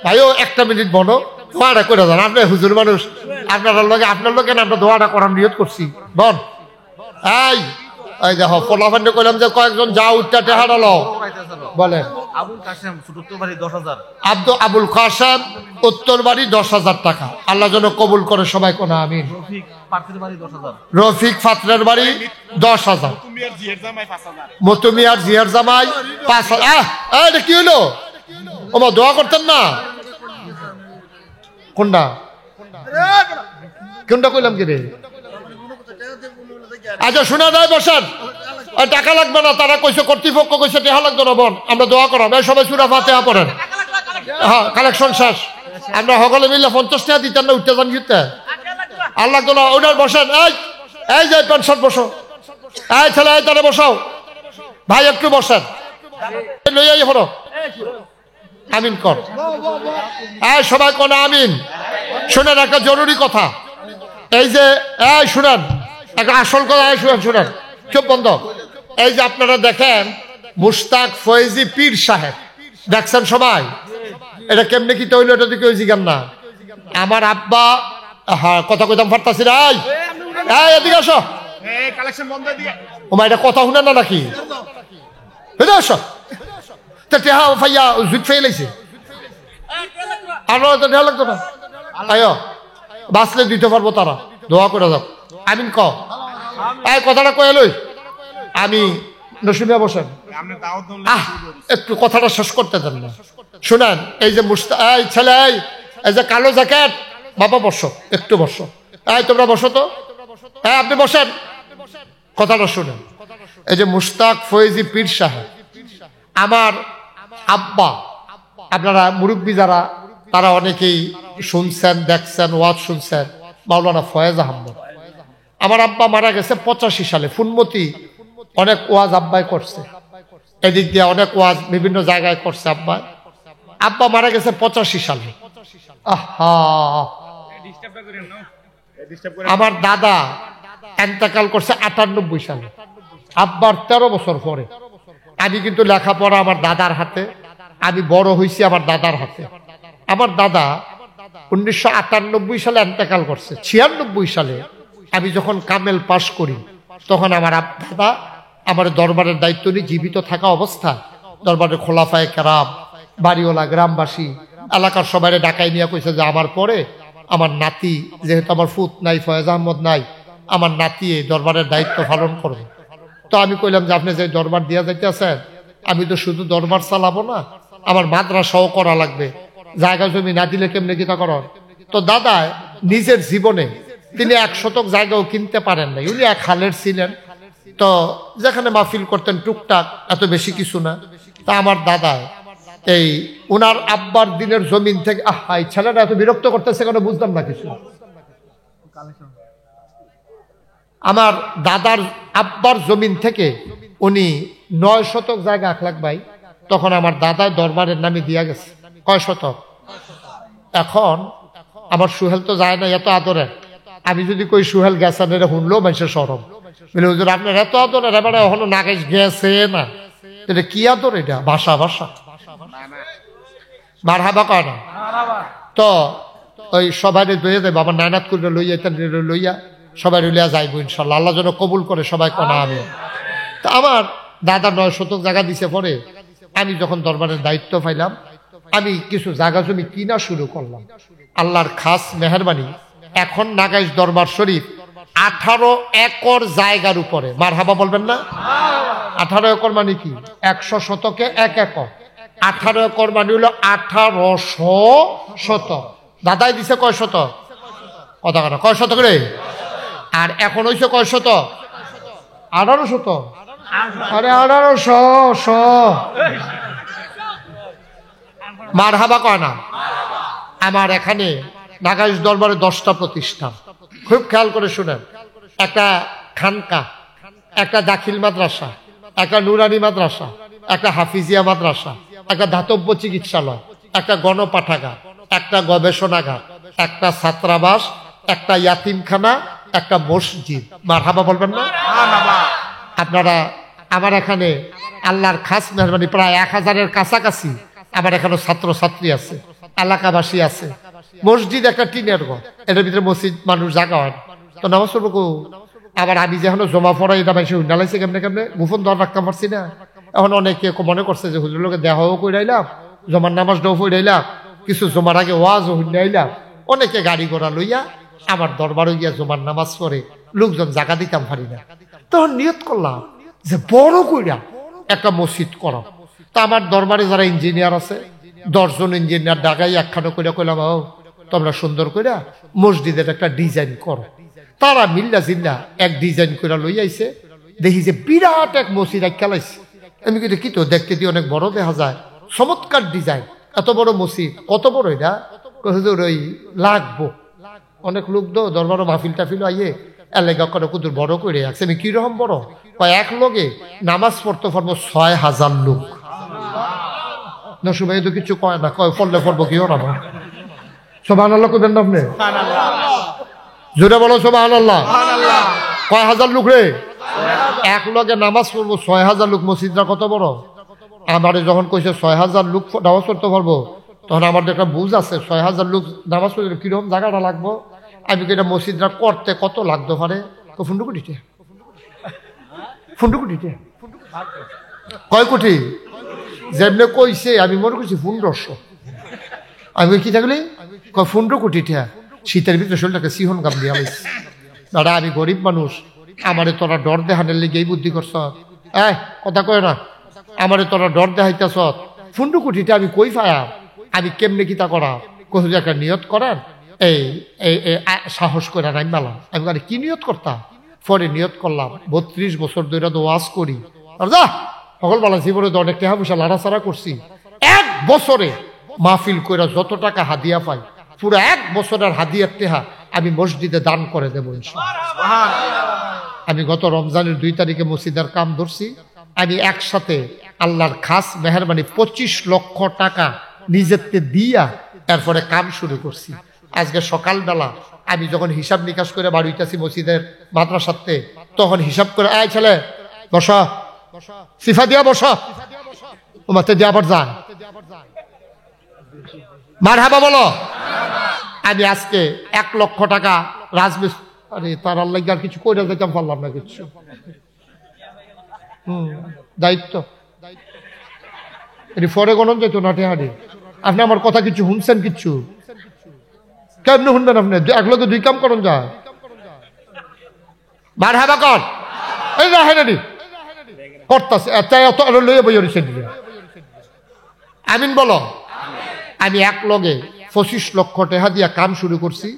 ভাইও 1 মিনিট বলো, দোয়াটা করে দেন। আপনি হুজুর মানুষ, আপনার লগে আমরা দোয়াটা করার নিয়ত করছি। বল এই দেখো ফলাফল কইলাম যে কয়েকজন যা উঠটা টেহারালো বলেন। আবুল কাসেম উত্তরবাড়ি 10,000। আবুল কাসেম উত্তরবাড়ি 10,000 টাকা। আল্লাহ যেন কবুল করে সবাই কোন আমিন। রফিক পাত্রের বাড়ি 10,000। রফিক ফাতরের বাড়ি 10,000। মতুমিয়ার জিয়ার জামাই 5,000। এটা কি হলো? ওমা দোয়া করতেন না? কোনটা কোনটা কইলাম কি রে? আচ্ছা শোনা যায়, বসেন। টাকা লাগবে না, তারা কইছে, কর্তৃপক্ষ কইছে টাকা লাগবে না। বোন আমরা দোয়া করাম, এই সবাই সূরা ফাতিহা পড়েন। হ্যাঁ কালেকশন শেষ। আমরা সকলে মিলে 50 টাকা দিতেন না, উঠতে যান গিতে আল্লাহ তোলা ওনার। বসেন। এই যে পেনশন বসো, এই ছেলে এই তারা বসাও। ভাই একটু বসেন, লইয়াই পড়ো। আমিন কর। হ্যাঁ সবাই কোন আমিন। শোনেন একটা জরুরি কথা, এই যে শুনেন একটা আসল কথা, শুনেন চুপ বন্ধ। এই যে আপনারা দেখেন মুশতাক ফয়েজি পীর সাহেব, দেখছেন সবাই? এটা কেমনে কি তৈল, এটা দিকে জিগান না। আমার আব্বা, হ্যাঁ কথা কইতাম ফারতাছি না। এদিকে আসো। কালেকশন বন্ধ দিয়ে ওমা, এটা কথা শুনেন না নাকি? এদিকে আসো। টেহা ফাইয়া জুট ফেয়ে লাইছে, আরো তো ঢেয়া লাগতো না। আয়ো বাঁচলে দিতে পারবো তারা, দোয়া করে যাও। আমিন ক। এই কথাটা কয়ে লই, আমি নসিমে বসেন। একটু কথাটা শেষ করতে দেন না। শুনেন, এই যে এই ছেলে, এই যে কালো জ্যাকেট, বাবা বসো, একটু বসো। এই তোমরা বসো তো। হ্যাঁ আপনি বসেন, কথাটা শুনেন। এই যে মুশতাক ফয়েজি পীর সাহেব, আমার আব্বা, আপনারা মুরব্বী যারা, তারা অনেকেই শুনছেন, দেখছেন, ওয়াজ শুনছেন, মাওলানা ফয়েজ আহমদ। আমার আব্বা মারা গেছে 85 সালে। ফুনমতি অনেক ওয়াজ আব্বাই করছে, এদিক দিয়ে অনেক ওয়াজ বিভিন্ন জায়গায় করছে আব্বা। আব্বা মারা গেছে 85 সালে। আহা, আমার দাদা এন্তেকাল করছে 98 সালে, আব্বার 13 বছর পরে। আমি কিন্তু লেখাপড়া আমার দাদার হাতে, আমি বড় হয়েছি আমার দাদার হাতে। আমার দাদা 1998 সালে এন্তেকাল করছে। 96 সালে আমি যখন কামেল পাশ করি, তখন আমার দাদা আমার দরবারের দায়িত্ব নিয়ে জীবিত থাকা অবস্থা দরবারের খোলাফায়ে কেরাম, বাড়িওয়ালা, গ্রামবাসী, এলাকার সবাই ডাকাই নিয়ে কইছে যে আমার পরে আমার নাতি, যেহেতু আমার ফুত নাই, ফয়েজ আহমদ নাই, আমার নাতি এই দরবারের দায়িত্ব পালন করবে। তো আমি কইলাম যে আপনি যে দরবার দিয়া যাইতে আছেন, আমি তো শুধু দরবার চালাবো না, আমার মাদ্রাসাও করা লাগবে, জায়গা জমি না দিলে কেমনে কিতা করার। তো দাদা নিজের জীবনে তিনি 1 শতক জায়গাও কিনতে পারেন নাই, উনি এক হালের ছিলেন। তো যেখানে মাহফিল করতেন টুকটাক, এত বেশি কিছু না। তা আমার দাদা এই উনার আব্বার দিনের জমিন থেকে, এই ছেলেটা এত বিরক্ত করতেছে কেন বুঝলাম না কিছু। আমার দাদার আব্বার জমিন থেকে উনি 9 শতক জায়গা, 1 লাখ ভাই, তখন আমার দাদা দরবারের নামে দিয়া গেছে। কয় শতক? এখন আমার সুহেল তো যায় না এত আদরের। আমি যদি কই সুহেল গেছেন, এটা শুনলো মানুষের সরম বলে, হুজুর আপনার এত আদরের, এবারে এখনো নাগেশ গেছে না, এটা কি আদর? এটা ভাষা ভাষা মারহাবা কয় না। তো ওই সবাই দইয়া দেয়, বাবা নায়নাত করে লইয়া লইয়া সবাই লইয়া যাইব ইনশাল্লাহ, আল্লাহ যেন কবুল করে সবাই কনা আমি। তা আমার দাদা 9 শতক জায়গা দিছে। পরে আমি যখন দরবারের দায়িত্ব পাইলাম, আমি কিছু জায়গা জমি কিনা শুরু করলাম। আল্লাহর খাস মেহরবানি, এখন নাগাইশ দরবার শরীফ 18 একর জায়গার উপরে, মারহাবা বলবেন না? 18 একর মানে কি? 100 শতকে 1 একর, 18 একর মানে হলো 1800 শতক। দাদাই দিছে কয় শতক? কথা কথা কয় শতক রে? আর এখন হইছে কয় শতক? 18 শতক। আরে 1800 মারহাবা কয় না। আমার এখানে নাগাইশ দরবারে 10টা প্রতিষ্ঠান, খুব খেয়াল করে শুনেন। একটা খানকা, একটা দাখিল মাদ্রাসা, একটা নুরানি মাদ্রাসা, একটা হাফিজিয়া মাদ্রাসা, একটা ধাতব্য চিকিৎসালয়, একটা গণপাঠাগার, একটা গবেষণাগার, একটা ছাত্রাবাস, একটা ইয়াতিমখানা, একটা মসজিদ। মারহাবা বলবেন না? আপনারা আমার এখানে আল্লাহর খাস মেহরবানি প্রায় 1000-এর কাছাকাছি আমার এখানে ছাত্র ছাত্রী আছে, এলাকাবাসী আছে। মসজিদ একটা টিনের ঘর, এটার ভিতরে মসজিদ মানুষ জায়গা হয় তো নামাজ পড়বো। আবার আমি যেখানে জমা পড়া, এটা মানুষ উন্নালাইছে কেমনে কেমনে, মুফন ধর রাখতে পারছি না। এখন অনেকে মনে করছে যে হুজুর লোকে দেহাও কইরাইলাম, জমার নামাজটাও পড়াইলাম, কিছু জমার আগে ওয়াজও হুন্নাইলাম। অনেকে গাড়ি ঘোড়া লইয়া আমার দরবারে গিয়া জমার নামাজ পড়ে, লোকজন জায়গা দিতাম পারি না। তখন নিয়ত করলাম যে বড় কইরা একটা মসজিদ করা। তা আমার দরবারে যারা ইঞ্জিনিয়ার আছে, 10 জন ইঞ্জিনিয়ার ডাকাই একখানে কইরা কইলাম, ও তোমরা সুন্দর কইরা মসজিদের একটা ডিজাইন করো। তারা মিল্লা জিল্লা এক ডিজাইন কইরা লই আইছে। দেখি যে বিরাট এক মসজিদ এক খেলাইছে। আমি কিন্তু কি তো দেখতে দিয়ে অনেক বড় দেখা যায়, চমৎকার ডিজাইন, এত বড় মসজিদ, কত বড় এটা? হুজুর ওই লাগবো অনেক লোক দো দরবারও মাহফিল টাফিল আইয়ে এলাকা করে কুদুর বড় করে রাখছে। আমি কিরকম বড়? এক লোকে নামাজ পড়তে পারবো 6000 লোক। নসু ভাই তো কিছু কয় না, কয় ফললে ফলবো কি ওরা না। সুবহানাল্লাহ কইবেন না আপনি? জোরে বলো সুবহানাল্লাহ। কয় হাজার লোক রে? এক লগে নামাজ পড়বো 6,000 লোক। মসজিদটা কত বড়? আমারে যখন কইছে 6,000 লোক নামাজ পড়তে পারবো, তখন আমার একটা বুঝ আছে 6,000 লোক নামাজ পড়লে কিরকম জায়গাটা লাগবো। আমি কি এটা মসজিদটা করতে কত লাগতে পারে? ফুন্ডুকুটিতে ফুন্ডুকুটিতে কয় কোটি যেমনে কইছে আমি মনে করছি 1500। আমি কি থাকলে কয় 15 কোটি টাকা। শীতের ভিতরে শরীরটাকে সিহন গাম দিয়ে আলাইছি। দাদা আমি গরিব মানুষ, আমারে তোরা ডর দেখানোর লেগে এই বুদ্ধি করছ। কথা কয় না, আমারে তোরা ডর দেখাইতেছ। 15 কোটিটা আমি কই পায়া, আমি কেমনে কিতা করা? কোথাও একটা নিয়ত করেন, এই সাহস করে নাই মেলা। আমি মানে কি নিয়ত করতাম? পরে নিয়ত করলাম 32 বছর ধরে তো ওয়াজ করি, আর যা সকলবেলা জীবনে তো অনেক টাকা পয়সা লাড়াচাড়া করছি। 1 বছরে মাহফিল করে যত টাকা হাদিয়া পাই, পুরো 1 বছরের হাদিয়ার টাকা আমি মসজিদে দান করে দেবো ইনশাআল্লাহ। আমি গত রমজানের 2 তারিখে মসজিদের কাম ধরছি। আমি একসাথে আল্লাহর খাস মেহরবানি 25 লক্ষ টাকা নিজেরতে দিয়া তারপরে কাম শুরু করছি। আজকে সকালবেলা আমি যখন হিসাব নিকাশ করে বাড়িতেছি মসজিদের মাদ্রাসাতে, তখন হিসাব করে আয় ছেলে বসা, সিফা দিয়া বসা, ও মাতে দিয়ে আবার যায় মারহাবা বলো। আমি আজকে 1 লক্ষ টাকা রাজমিস্ত্রি, আরে তার আল্লাহ আর কিছু করে যেতাম পারলাম না কিছু। দায়িত্ব এটি ফরে গণন যেত না টেহারি। আপনি আমার কথা কিছু শুনছেন? কিচ্ছু কেমনে শুনবেন আপনি? 1 লগে 2 কাম করুন যায়। মারহাবা কর, এই না হেনারি করতাছে এত লইয়া বই রয়েছে। আমিন বলো। আমি 1 লগে 25 লক্ষ টাকা দিয়া কাম শুরু করছি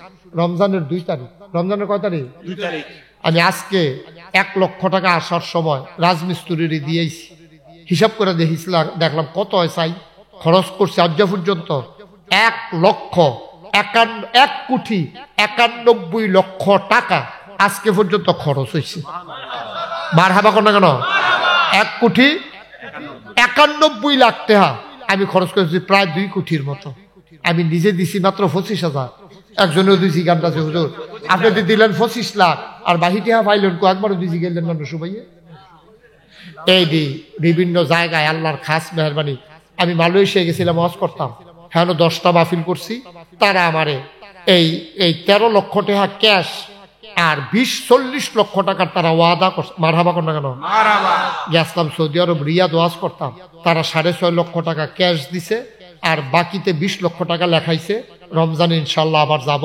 রমজানের 2 তারিখ। রমজানের কয় তারিখ? 2 তারিখ। আমি আজকে 1 লক্ষ টাকা আসার সময় রাজমিস্ত্রির দিয়েছি। হিসাব করে দেখিছিলাম, দেখলাম কত হয় চাই খরচ করছি আজ পর্যন্ত 1 কোটি 91 লক্ষ টাকা আজকে পর্যন্ত খরচ হয়েছে। মারহাবা কর না কেন? 1 কোটি 91 লাখ টাকা আমি খরচ করেছি, প্রায় 2 কোটির মতো। আমি নিজে দিছি মাত্র 25,000। একজনেও দিছি গানটা যে হুজুর আপনি দিলেন 25 লাখ আর বাহি টাকা পাইলেন একবারও দিছি গেলেন মানুষ ভাইয়ে। এই বিভিন্ন জায়গায় আল্লাহর খাস মেহরবানি। আমি মালয়েশিয়া গেছিলাম, ওয়াজ করতাম, হ্যাঁ 10টা মাহফিল করছি। তারা আমারে এই 13 লক্ষ টাকা ক্যাশ আর 20-40 লক্ষ টাকার তারা ওয়াদা করছে। মারহাবা কর না কেন? গেছিলাম সৌদি আরব রিয়াদ, ওয়াজ করতাম। তারা 6.5 লক্ষ টাকা ক্যাশ দিছে আর বাকিতে 20 লক্ষ টাকা লেখাইছে। রমজানে ইনশাল্লাহ আবার যাব,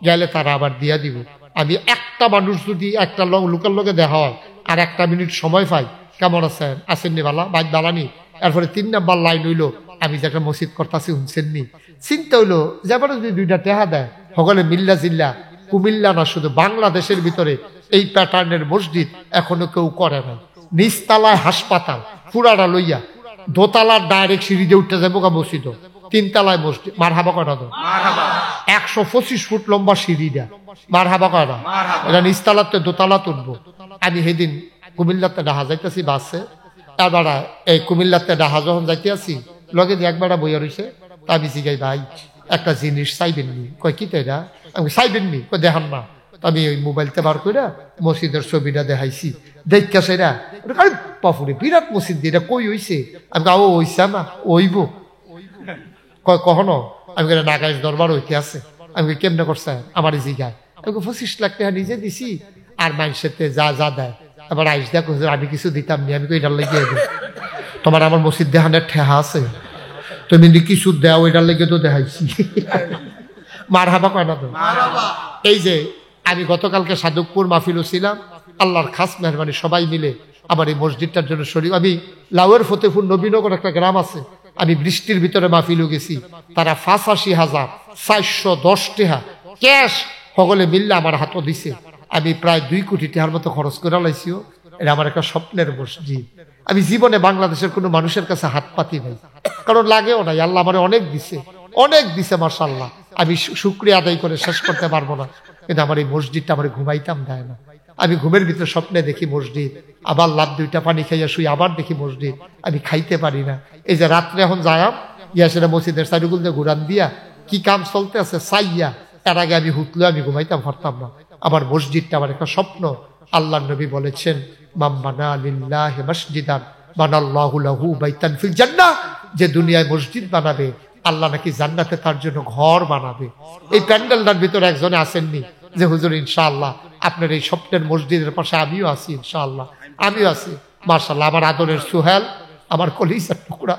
গেলে তারা আবার দিয়া দিব। আমি একটা মানুষ যদি একটা লোকের লোকে দেখা হয় আর 1 মিনিট সময় পাই, কেমন আছেন আসেননি বালা বাইক বালানি, এরপরে 3 নাম্বার লাইন হইলো আমি যে একটা মসজিদ করতেছি শুনছেননি। চিন্তা হইলো যে এবার যদি 2টা টাকা দেয় সকলে মিল্লা জিল্লা, কুমিল্লা না শুধু বাংলাদেশের ভিতরে এই প্যাটার্নের মসজিদ এখনো কেউ করে না। নিচতলায় হাসপাতাল পুরাটা লইয়া, দোতলার ডাইরেক্ট সিঁড়ি দিয়ে উঠতে যাবো মসজিদ, 3 তলায় মসজিদ। মারহাবা কয়টা তো? 125 ফুট লম্বা সিঁড়িটা। মারহাবা কয়টা? এটা নিচতলাতে দোতলা তুলবো। আমি সেদিন কুমিল্লাতে ডাহা যাইতেছি বাসে, এবার এই কুমিল্লাতে ডাহা যখন যাইতে আছি লগে যে একবারটা বইয়া রয়েছে, তা আমি জিগাই ভাই একটা জিনিস চাইবেননি? কয় কি তাইরা? আমি চাইবেননি? কয় দেখান না। আমি ওই মোবাইলতে বার করে মসজিদের ছবিটা দেখাইছি। দেখা সেরা পাপুরে বিরাট মসজিদ, এটা কই হইছে? আমি ও হইছে না ওইব। কয় কখনো? আমি নাগাইশ দরবার হইতে আছে। আমি কেমনে করছে? আমার জিগায়। আমি 25 লাখ টাকা নিজে দিছি আর মানুষের যা যা দেয়। এবার আইস দেখো আমি কিছু দিতাম নি। আমি এটার লেগে তোমার আমার মসজিদ দেখানের ঠেহা আছে, তুমি কিছু দেও এটার লেগে তো দেখাইছি। মারহাবা কয় না তো? এই যে আমি গতকালকে সাধকপুর মাহফিল ছিলাম, আল্লাহর খাস মেহরবানি সবাই মিলে আমার এই মসজিদটার জন্য শরীর। আমি লাউয়ের ফতেপুর নবীনগর একটা গ্রাম আছে, আমি বৃষ্টির ভিতরে মাহফিলও গেছি। তারা 85,410 টাকা ক্যাশ সকলে মিললে আমার হাতও দিছে। আমি প্রায় 2 কোটি টাকার মতো খরচ করে লাইছিও। এটা আমার একটা স্বপ্নের মসজিদ। আমি জীবনে বাংলাদেশের কোনো মানুষের কাছে হাত পাতি নাই, কারণ লাগেও নাই। আল্লাহ আমার অনেক দিছে মাশাআল্লাহ। আমি শুকরিয়া আদায় করে শেষ করতে পারবো না। কিন্তু আমার এই মসজিদটা আমার ঘুমাইতাম দেয় না। আমি ঘুমের ভিতরে স্বপ্নে দেখি মসজিদ, আবার লাভ 2টা পানি খাইয়া শুই, আবার দেখি মসজিদ। আমি খাইতে পারি না। এই যে রাত্রে এখন যায়াম ইয়াসেরা মসজিদের সাইডুগুল দিয়ে ঘুরান দিয়া কি কাম চলতে আছে চাইয়া, এর আগে আমি হুতলে আমি ঘুমাইতাম পারতাম না। আমার মসজিদটা আমার একটা স্বপ্ন। আল্লাহ নবী বলেছেন, মান বানা লিল্লাহি মাসজিদান বানাল্লাহু লাহু বাইতান ফিল জান্নাহ, যে দুনিয়ায় মসজিদ বানাবে আল্লাহ নাকি জান্নাতে তার জন্য ঘর বানাবে। এই প্যান্ডেলটার ভিতরে একজনে আসেননি যে হুজুর ইনশাআল্লাহ আপনার এই স্বপ্নের মসজিদের পাশে আমিও আছি, ইনশাআল্লাহ আমিও আছি। মাশাআল্লাহ, আমার আদরের সোহেল, আমার কলিজার টুকরা।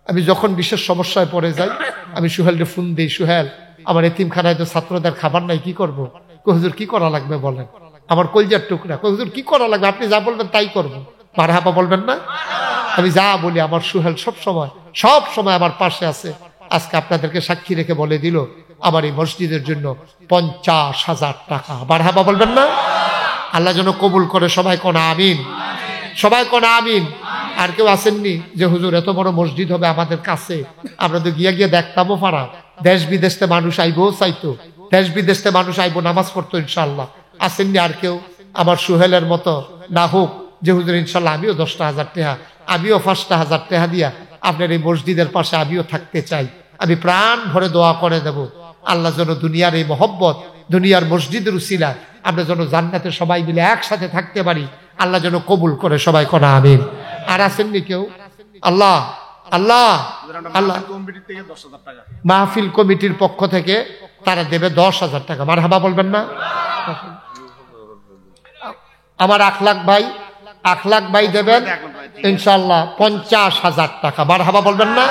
আমি যখন বিশেষ সমস্যায় পড়ে যাই আমি সোহেলকে ফোন দিই, সোহেল আমার এতিমখানায় তো ছাত্রদের খাবার নাই, কি করবো? হুজুর কি করা লাগবে বলেন? আমার কলিজার টুকরা হুজুর কি করা লাগবে, আপনি যা বলবেন তাই করবো। মারহাবা বলবেন না? আমি যা বলি আমার সোহেল সব সময় আমার পাশে আছে। আজকে আপনাদেরকে সাক্ষী রেখে বলে দিল আমার এই মসজিদের জন্য 50,000 টাকা। মারহাবা বলবেন না? আল্লাহ যেন কবুল করে, সবাই কোন আমিন, সবাই কোন আমিন। আর কেউ আসেননি যে হুজুর এত বড় মসজিদ হবে আমাদের কাছে, আমরা তো গিয়ে দেখতামও পারা, দেশ বিদেশে মানুষ আইবো চাইতো, দেশ বিদেশে মানুষ আইবো নামাজ পড়তো ইনশাআল্লাহ। আসেননি আর কেউ আমার সোহেলের মতো না হোক যে হুজুর ইনশাআল্লাহ আমিও 10,000 টাকা, আমিও 5,000 টাকা দিয়া আপনার এই মসজিদের পাশে আমিও থাকতে চাই। আমি প্রাণ ভরে দোয়া করে দেব আল্লাহ যেন দুনিয়ার এই মহব্বত, দুনিয়ার মসজিদের উসিলায় আমরা যেন জান্নাতে সবাই মিলে একসাথে থাকতে পারি। আল্লাহ যেন কবুল করে, সবাই কোন আমিন। আর আসেননি কেউ? আল্লাহ আল্লাহ আল্লাহ কমিটির থেকে 10,000 টাকা, মাহফিল কমিটির পক্ষ থেকে তারা দেবে 10,000 টাকা। মারহাবা বলবেন না? আমার আখলাক ভাই দেবেন ইনশাআল্লাহ 50,000 টাকা। মারহাবা বলবেন না?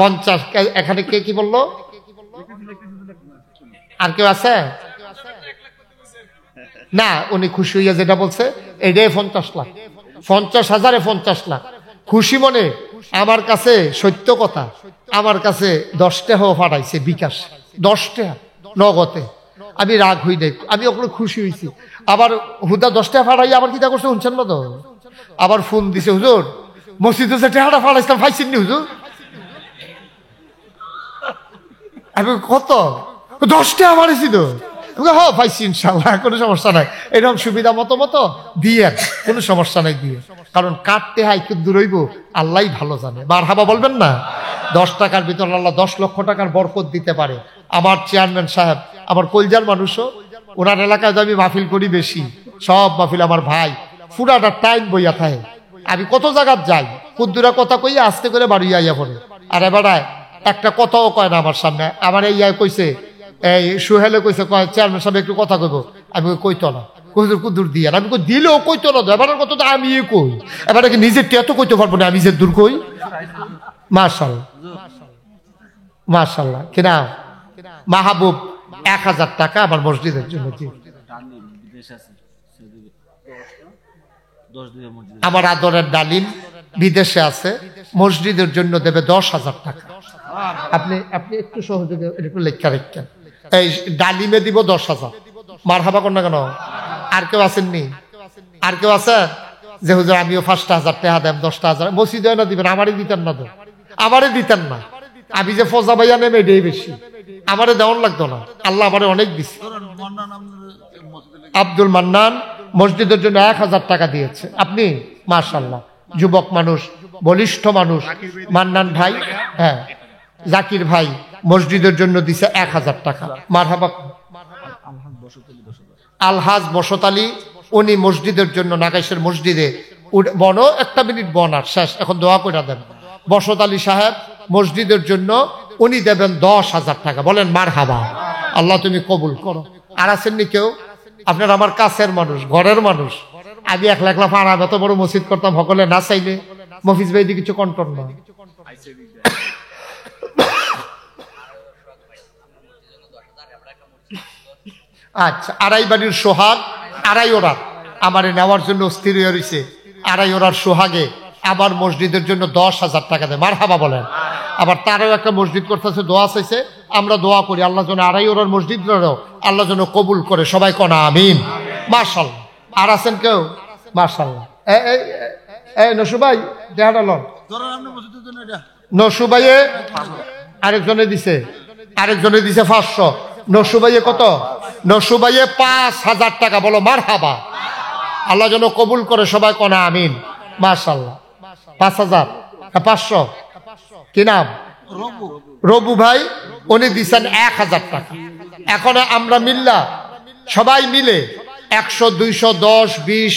50। এখানে কে কি বললো? আর কেউ আছে না? উনি খুশি হইয়া যেটা বলছে এটাই 50 লাখ, 50,000-এ 50 লাখ। খুশি মনে আমার কাছে সত্য কথা, আমার কাছে 10 টাকাও পাঠাইছে বিকাশ, 10 টাকা নগদে। আমি রাগ হই নাই, আমি ওখানে খুশি হয়েছি। আবার হুদা 10 টাকা ফাড়াই আবার কিটা করছে শুনছেন না তো? আবার ফোন দিছে, হুজুর মসজিদে যে টাকাটা ফাড়াইছিলাম পাইছেন নি হুজুর? আমি কত? 10 টাকা ফাড়াইছি তো। হ্যাঁ পাইছি ইনশাল্লাহ, কোনো সমস্যা নাই। এরকম সুবিধা মতো দিয়ে কোনো সমস্যা নাই দিয়ে, কারণ কাটতে হয় কিন্তু রইব আল্লাহ ভালো জানে। মারহাবা বলবেন না? 10 টাকার ভিতর আল্লাহ 10 লক্ষ টাকার বরকত দিতে পারে। আমার চেয়ারম্যান সাহেব আমার কলজার মানুষও, ওনার এলাকায় আমি মাহফিল করি বেশি, সব মাহফিল আমার ভাই পুরাটা টাইম বইয়া থাকে। আমি কত জায়গায় যাই, কুদ্দুরা কথা কইয়া আস্তে করে বাড়ি আইয়া পড়ে, আর এবারায় একটা কথাও কয় না আমার সামনে। আমার এই কইছে, এই সোহেলে কইছে, কয় চেয়ারম্যান সাহেব একটু কথা কইব। আমি কইতো না, হুজুর কুদ্দুর দিয়ে। আমি দিলেও কইতো না, এবারের কথা তো আমি কই, এবারে কি নিজের টেত কইতে পারবো না, আমি যে দূর কই। মাশাআল্লাহ মাশাআল্লাহ। কিনা মাহবুব 1,000 টাকা আমার মসজিদের জন্য। আমার আদরের ডালিম বিদেশে আছে, মসজিদের জন্য দেবে 10,000 টাকা। আপনি একটু সহযোগে একটু লেখা রেখেন, এই ডালিমে দিব 10,000। মারহাবা কর না কেন? আর কেউ আসেননি? আর কেউ আছে যে হুজুর আমিও 5,000 টাকা দেব, 10,000 মসজিদে না দিবেন? আমারই দিতেন না তো, আমারই দিতেন না। আমি যে ফজা ভাইয়া নেমে এটাই বেশি, আমারে দেওয়ান লাগতো না, আল্লাহ আমারে অনেক দিচ্ছে। আব্দুল মান্নান মসজিদের জন্য 1,000 টাকা দিয়েছে। আপনি মাশাআল্লাহ যুবক মানুষ, বলিষ্ঠ মানুষ। মান্নান ভাই, হ্যাঁ জাকির ভাই মসজিদের জন্য দিছে 1,000 টাকা। মারহাবা। আলহাজ বসত আলী, উনি মসজিদের জন্য নাগাইশের মসজিদে বনো, 1 মিনিট বন আর শেষ, এখন দোয়া করে দেন। বসত আলী সাহেব মসজিদের জন্য উনি দেবেন 10,000 টাকা। বলেন মারহাবা, আল্লাহ তুমি কবুল করো। আর আসেননি কেউ? আপনার আমার কাছের মানুষ, ঘরের মানুষ। আমি একলা পাড়া এত বড় মসজিদ করতাম, সকলে না চাইলে মফিজ ভাই দিয়ে কিছু কন্ট্রোল না। আচ্ছা, আড়াই বাড়ির সোহাগ, আড়াই ওরা আমারে নেওয়ার জন্য স্থির হয়ে রয়েছে। আড়াই ওরার সোহাগে আবার মসজিদের জন্য 10,000 টাকা দেয়। মারহাবা বলেন। আবার তারাও একটা মসজিদ করতেছে, দোয়া চাইছে, আমরা দোয়া করি আল্লাহ যেন আড়াই ওরার মসজিদটাও আল্লাহ যেন কবুল করে, সবাই কনা আমিন। মাশাআল্লাহ। আর আছেন কেউ? মাশাআল্লাহ। এই নসু ভাই দেখাটা লন। নসু ভাইয়ে আরেকজনে দিছে 500। নসু ভাইয়ে কত? নসু ভাইয়ে 5,000 টাকা। বলো মারহাবা, আল্লাহ যেন কবুল করে, সবাই কনা আমিন। মাশাআল্লাহ। 5,000 500 কি নাম? রবু ভাই উনি দিচ্ছেন 1000 টাকা। এখন আমরা মিল্লা সবাই মিলে 100, 200, 10, 20,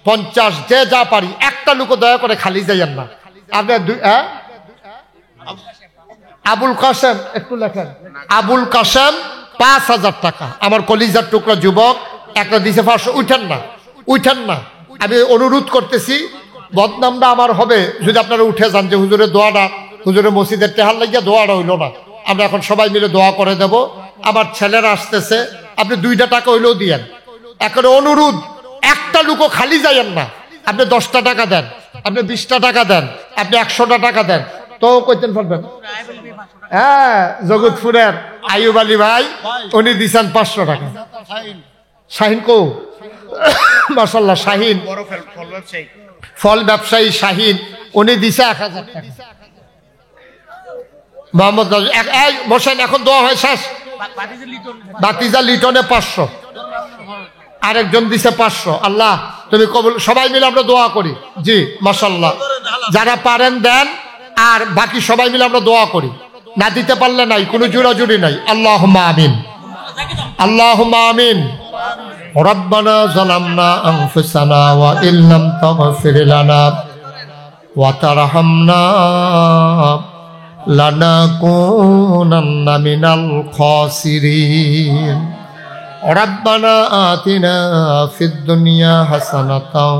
50 যে যা পারি, একটা লোক দয়া করে খালি যাইয়েন না। আপনার আবুল কাসেম একটু লেখেন, আবুল কাসেম 5000 টাকা। আমার কলিজার টুকরা যুবক একটা দিছে 500। উঠেন না, আমি অনুরোধ করতেছি, বদনামটা আমার হবে যদি আপনারা উঠে যান যে হুজুরের দোয়াটা, হুজুরের মসজিদের টেহার লাগিয়া দোয়াটা হইল না। আমরা এখন সবাই মিলে দোয়া করে দেব। আমার ছেলেরা আসতেছে, আপনি 2টা টাকা হইলেও দিয়েন। এখন অনুরোধ, একটা লোকও খালি যাইয়েন না। আপনি 10টা টাকা দেন, আপনি 20টা টাকা দেন, আপনি 100টা টাকা দেন, তো কইতেন পারবেন। হ্যাঁ, জগৎপুরের আইয়ুব আলী ভাই উনি দিচ্ছেন 500 টাকা। শাহিন কো মাশাআল্লাহ, শাহিন ফল ব্যবসায়ী শাহিন উনি দিছে 1000 টাকা। মোহাম্মদ বসেন, এখন দোয়া হয় শেষ। বাতিজা লিটনে 500, আরেকজন দিছে 500। আল্লাহ তুমি কবুল, সবাই মিলে আমরা দোয়া করি। জি মাশাআল্লাহ, যারা পারেন দেন, আর বাকি সবাই মিলে আমরা দোয়া করি। না দিতে পারলে নাই, কোনো জোরাজুরি নাই। আল্লাহুম্মা আমিন, আল্লাহুম্মা আমিন। রব্বানা যালামনা আনফুসানা ওয়া ইল্লাম তাগফির লানা ওয়া তারহামনা লানাকুনান্না মিনাল খাসিরিন। রব্বানা আতিনা ফিদ দুনিয়া হাসানাতাও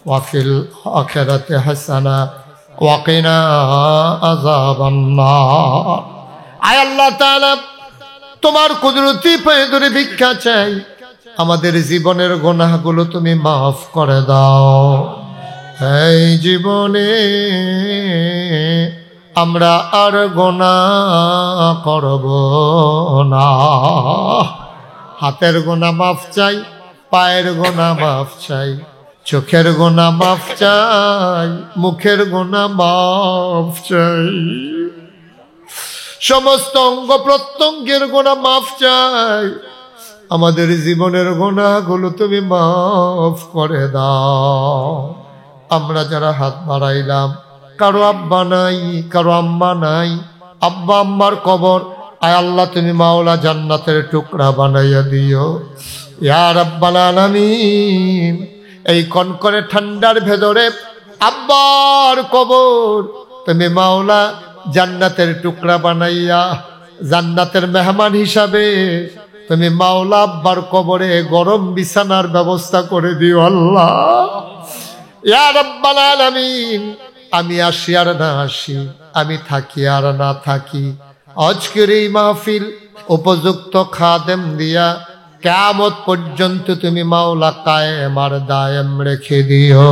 ওয়া ফিল আখিরাতি হাসানা ওয়া কিনা আযাবান নার। আয় আল্লাহ তাআলা, তোমার কুদরতি পায়ে ধরে ভিক্ষা চাই, আমাদের জীবনের গুনাহগুলো তুমি মাফ করে দাও। এই জীবনে আমরা আর গুনাহ করব না। হাতের গুনাহ মাফ চাই, পায়ের গুনাহ মাফ চাই, চোখের গুনাহ মাফ চাই, মুখের গুনাহ মাফ চাই, সমস্ত অঙ্গ প্রত্যঙ্গের গুনাহ মাফ চাই। আমাদের জীবনের গুনাহগুলো তুমি মাফ করে দাও। আমরা যারা হাত বাড়াইলাম, কারো আব্বা নাই, কারো আম্মা নাই, আব্বা আম্মার কবর আয় আল্লাহ তুমি মাওলা জান্নাতের টুকরা বানাইয়া দিও ইয়া রাব্বাল আলামিন। এই কনকনে ঠান্ডার ভেতরে আব্বার কবর তুমি মাওলা জান্নাতের টুকরা বানাইয়া জান্নাতের মেহমান হিসাবে তুমি মাওলা আব্বার কবরে গরম বিছানার ব্যবস্থা করে দিও আল্লাহ ইয়া রাব্বাল আলামিন। আমি আসি আর না আসি, আমি থাকি আর না থাকি, আজকের এই মাহফিল উপযুক্ত খাদেম দিয়া কিয়ামত পর্যন্ত তুমি মাওলা কায়েম আর দায়েম রেখে দিও।